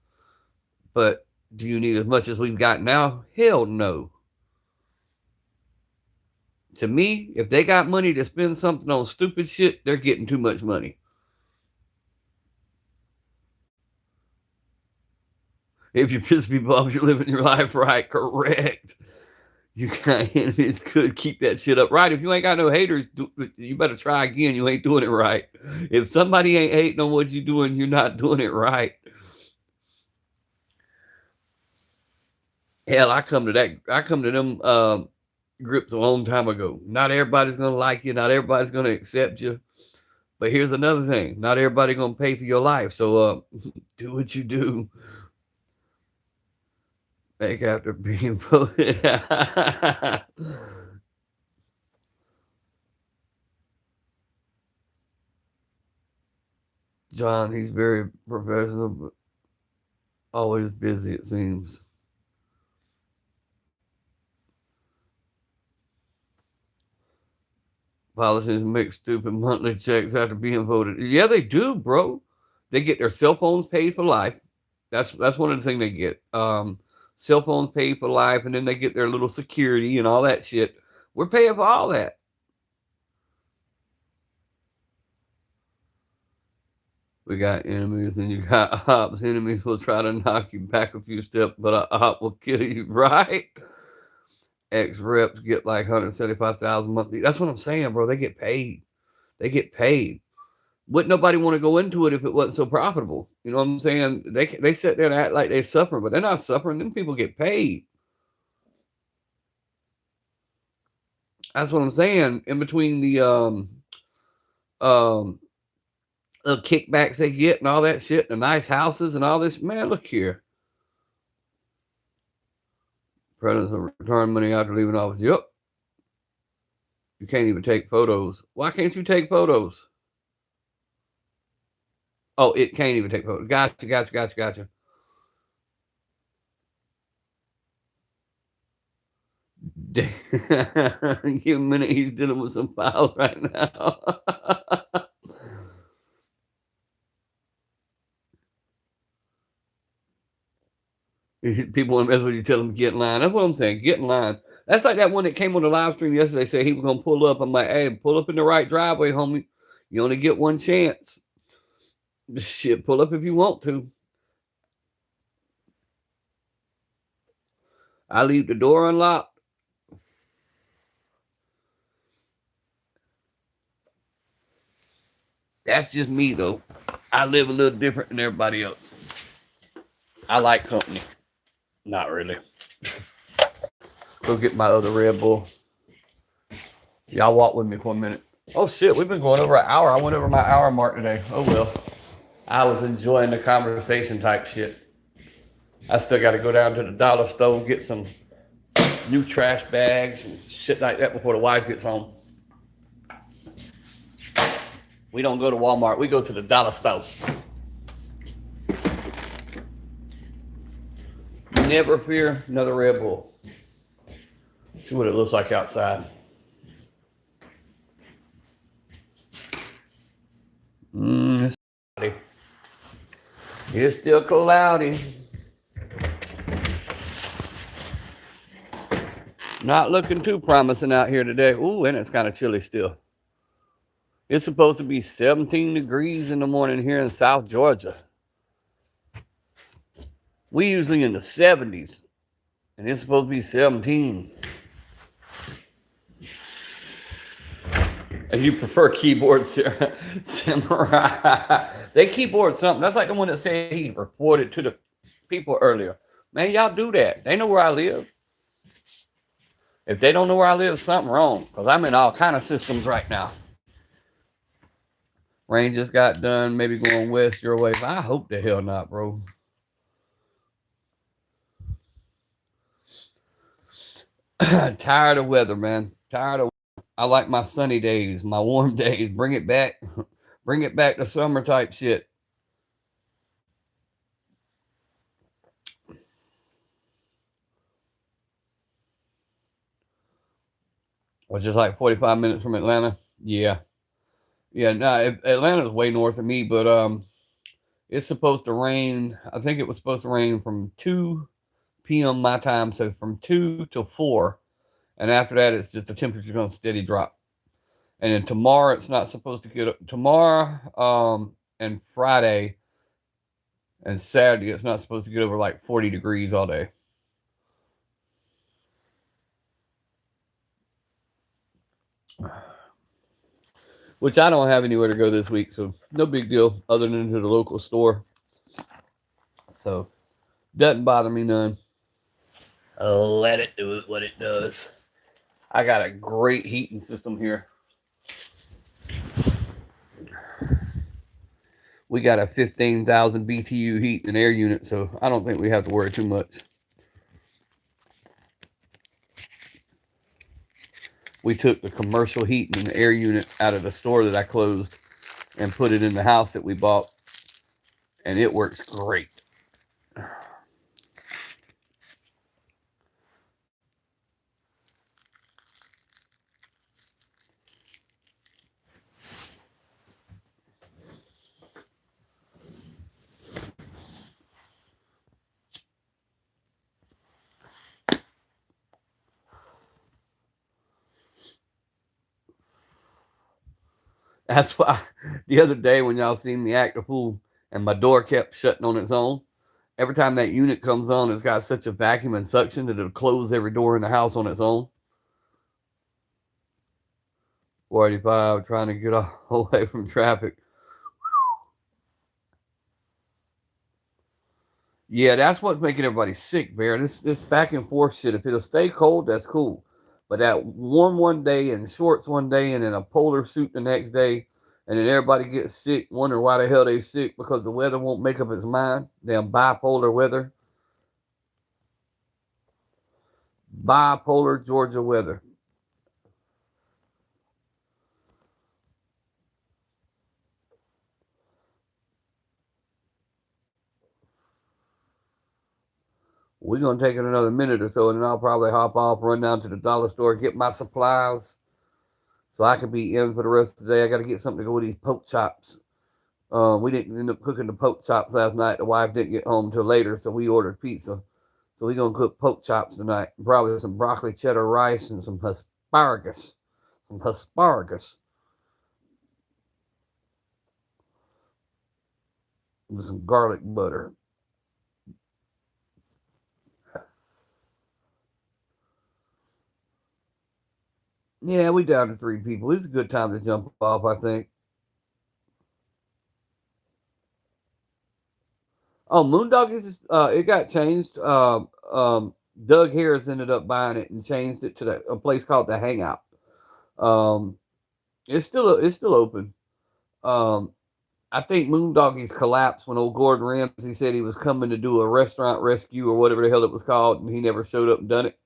But do you need as much as we've got now? Hell no. To me, if they got money to spend something on stupid shit, they're getting too much money. If you piss people off, you're living your life right. Correct. You got enemies, good. Keep that shit up. Right. If you ain't got no haters, you better try again. You ain't doing it right. If somebody ain't hating on what you're doing, you're not doing it right. Hell, I come to them groups a long time ago. Not everybody's gonna like you. Not everybody's gonna accept you. But here's another thing: not everybody gonna pay for your life. So do what you do. Make after being voted. John, he's very professional, but always busy, it seems. Politicians make stupid monthly checks after being voted. Yeah, they do, bro. They get their cell phones paid for life. That's one of the things they get. Cell phones paid for life, and then they get their little security and all that shit. We're paying for all that. We got enemies and you got ops. Enemies will try to knock you back a few steps, but an op will kill you, right? Ex-reps get like $175,000 monthly. That's what I'm saying, bro. They get paid. They get paid. Wouldn't nobody want to go into it if it wasn't so profitable? You know what I'm saying? They sit there and act like they suffer, but they're not suffering. Them people get paid. That's what I'm saying. In between the kickbacks they get and all that shit, and the nice houses and all this, man, look here. Presidents will return money after leaving office. Yep. You can't even take photos. Why can't you take photos? Oh, it can't even take photos. Gotcha. Give him a minute. He's dealing with some files right now. People want to mess with you, tell them get in line. That's what I'm saying. Get in line. That's like that one that came on the live stream yesterday. Said he was gonna pull up. I'm like, hey, pull up in the right driveway, homie. You only get one chance. Shit, pull up if you want to. I leave the door unlocked. That's just me though. I live a little different than everybody else. I like company. Not really. Go get my other Red Bull. Y'all walk with me for a minute. Oh shit, we've been going over an hour. I went over my hour mark today. Oh well. I was enjoying the conversation type shit. I still got to go down to the dollar store, get some new trash bags and shit like that before the wife gets home. We don't go to Walmart. We go to the dollar store. Never fear, another Red Bull. See what it looks like outside. It's cloudy. It's still cloudy. Not looking too promising out here today. Ooh, and it's kind of chilly still. It's supposed to be 17 degrees in the morning here in South Georgia. We usually in the 70s, and it's supposed to be 17. And you prefer keyboard samurai. They keyboard something. That's like the one that said he reported to the people earlier. Man, y'all do that. They know where I live. If they don't know where I live, something wrong. Because I'm in all kind of systems right now. Rain just got done. Maybe going west your way. I hope the hell not, bro. Tired of weather, man. Tired of. I like my sunny days, my warm days. Bring it back. Bring it back to summer type shit. Which is like 45 minutes from Atlanta. Yeah. Yeah, no, Atlanta's way north of me, but it's supposed to rain. I think it was supposed to rain from 2 p.m. my time, so from 2 till 4. And after that, it's just the temperature's going to steady drop. And then tomorrow, it's not supposed to get up. Tomorrow and Friday and Saturday, it's not supposed to get over like 40 degrees all day. Which I don't have anywhere to go this week, so no big deal other than to the local store. So, doesn't bother me none. Let it do what it does. I got a great heating system here. We got a 15,000 BTU heat and air unit, so I don't think we have to worry too much. We took the commercial heat and air unit out of the store that I closed and put it in the house that we bought, and it works great. That's why the other day when y'all seen me act a fool and my door kept shutting on its own, every time that unit comes on, it's got such a vacuum and suction that it'll close every door in the house on its own. 485, trying to get away from traffic. Yeah, that's what's making everybody sick, Bear. This back and forth shit. If it'll stay cold, that's cool. But that warm one day and shorts one day and then a polar suit the next day, and then everybody gets sick, wondering why the hell they sick because the weather won't make up its mind. Damn bipolar weather. Bipolar Georgia weather. We're going to take it another minute or so, and then I'll probably hop off, run down to the dollar store, get my supplies so I can be in for the rest of the day. I got to get something to go with these pork chops. We didn't end up cooking the pork chops last night. The wife didn't get home till later, so we ordered pizza. So we're going to cook pork chops tonight. Probably some broccoli cheddar rice and some asparagus. Some asparagus. With some garlic butter. Yeah, we down to 3 people. It's a good time to jump off, I think. Oh, Moondog is it got changed. Doug Harris ended up buying it and changed it to a place called the Hangout. Um, it's still open. I think Moondoggies collapsed when old Gordon Ramsay said he was coming to do a restaurant rescue or whatever the hell it was called, and he never showed up and done it.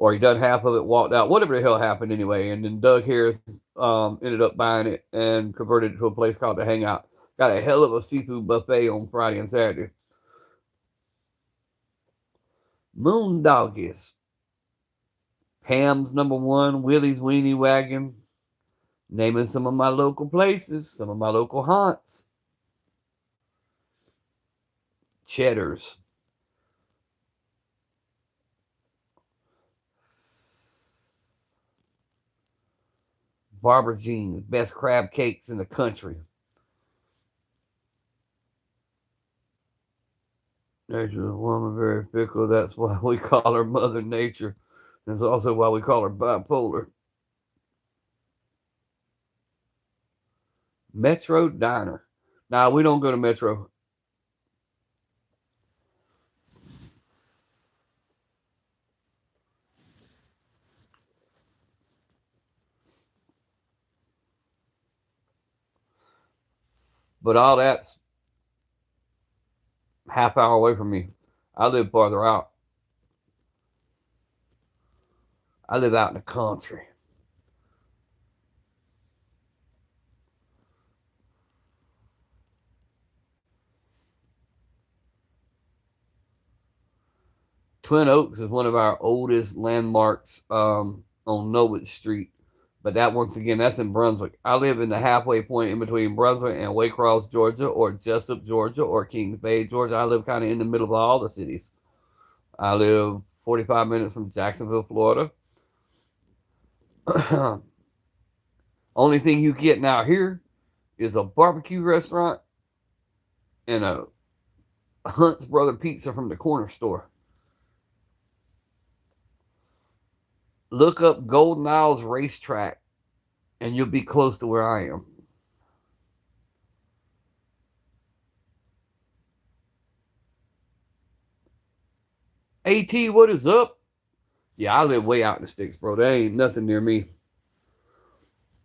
Or he done half of it, walked out, whatever the hell happened anyway. And then Doug Harris ended up buying it and converted it to a place called the Hangout. Got a hell of a seafood buffet on Friday and Saturday. Moondoggies. Pam's #1, Willie's Weenie Wagon. Naming some of my local places, some of my local haunts. Cheddar's. Barbara Jean's, best crab cakes in the country. Nature's a woman very fickle. That's why we call her Mother Nature. That's also why we call her bipolar. Metro Diner. Nah, we don't go to Metro. But all that's half hour away from me. I live farther out. I live out in the country. Twin Oaks is one of our oldest landmarks on Norwood Street. But that, once again, that's in Brunswick. I live in the halfway point in between Brunswick and Waycross, Georgia, or Jessup, Georgia, or Kings Bay, Georgia. I live kind of in the middle of all the cities. I live 45 minutes from Jacksonville, Florida. Only thing you getting out here is a barbecue restaurant and a Hunt's Brother Pizza from the corner store. Look up Golden Isles Racetrack, and you'll be close to where I am. AT, what is up? Yeah, I live way out in the sticks, bro. There ain't nothing near me.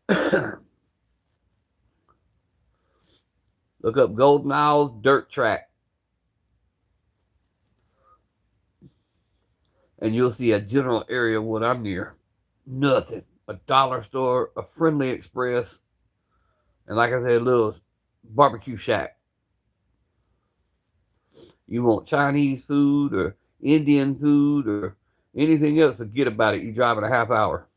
Look up Golden Isles Dirt Track, and you'll see a general area of what I'm near. Nothing. A dollar store, a friendly express, and like I said, a little barbecue shack. You want Chinese food or Indian food or anything else, forget about it. You're driving a half hour.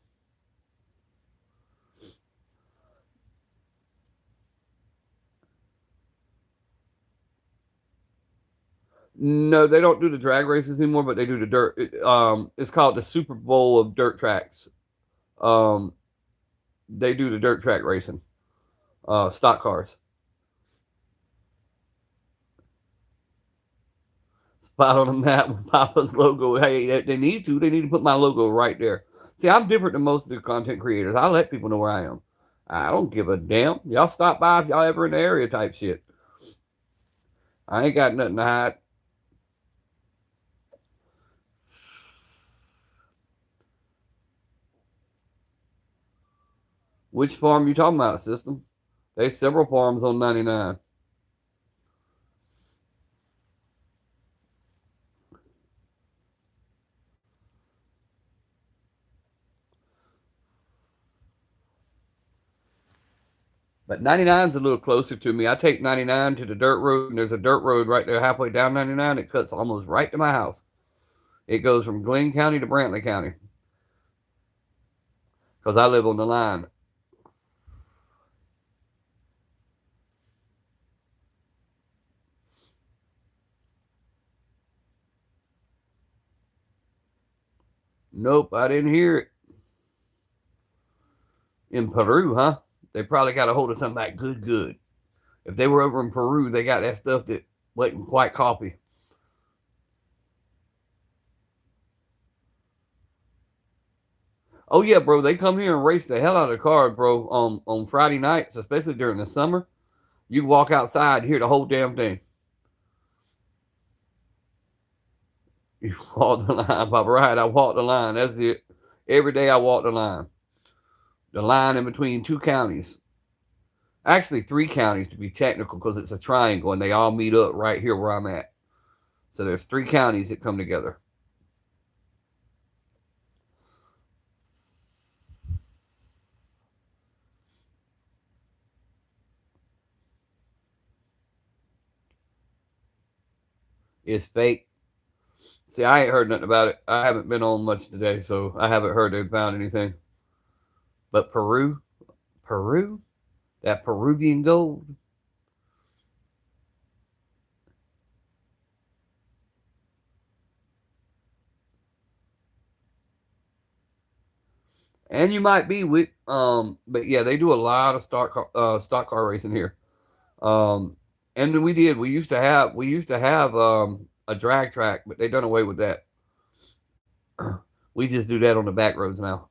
No, they don't do the drag races anymore, but they do the dirt. It's called the Super Bowl of dirt tracks. They do the dirt track racing, stock cars. Spot on the map with Papa's logo. Hey, they need to. They need to put my logo right there. See, I'm different than most of the content creators. I let people know where I am. I don't give a damn. Y'all stop by if y'all ever in the area type shit. I ain't got nothing to hide. Which farm you talking about, system? There's several farms on 99. But 99 is a little closer to me. I take 99 to the dirt road, and there's a dirt road right there halfway down 99. It cuts almost right to my house. It goes from Glenn County to Brantley County. Because I live on the line. Nope, I didn't hear it. In Peru, huh? They probably got a hold of something like good. If they were over in Peru, they got that stuff that wasn't quite coffee. Oh yeah, bro, they come here and race the hell out of the cars, bro. On Friday nights, especially during the summer, you walk outside, hear the whole damn thing. You walk the line, Papa. Right, I walk the line. That's it. Every day I walk the line. The line in between two counties. Actually, three counties to be technical, because it's a triangle and they all meet up right here where I'm at. So there's three counties that come together. It's fake. See, I ain't heard nothing about it. I haven't been on much today, so I haven't heard they found anything. But Peru, that Peruvian gold. And you might be with, but yeah, they do a lot of stock car racing here. And we used to have a drag track, but they done away with that. We just do that on the back roads now.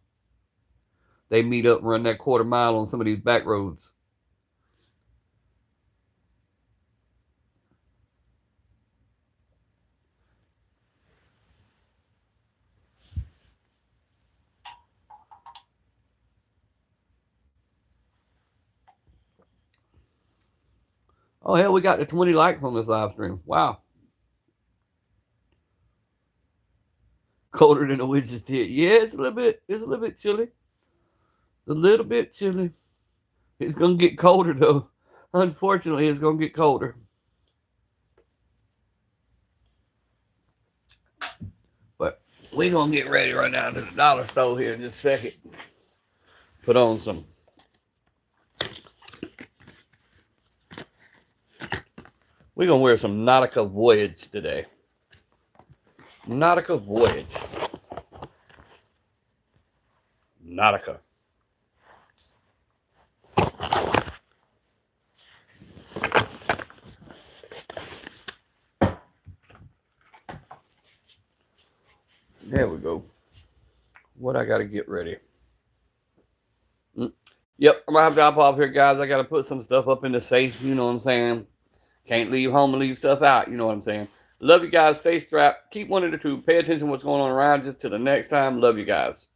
They meet up and run that quarter mile on some of these back roads. Oh hell, we got the 20 likes on this live stream. Wow. Colder than a Winchester. Yeah, it's a little bit chilly. It's a little bit chilly. It's gonna get colder though. Unfortunately, it's gonna get colder. But we're gonna get ready right now to the dollar store here in just a second. Put on some. We're gonna wear some Nautica Voyage today. Nautica Voyage. Nautica. There we go. What what I got to get ready. Yep, I'm going to have to hop off here, guys. I got to put some stuff up in the safe. You know what I'm saying? Can't leave home and leave stuff out. You know what I'm saying? Love you guys. Stay strapped. Keep one of the two. Pay attention to what's going on around you. Till the next time. Love you guys.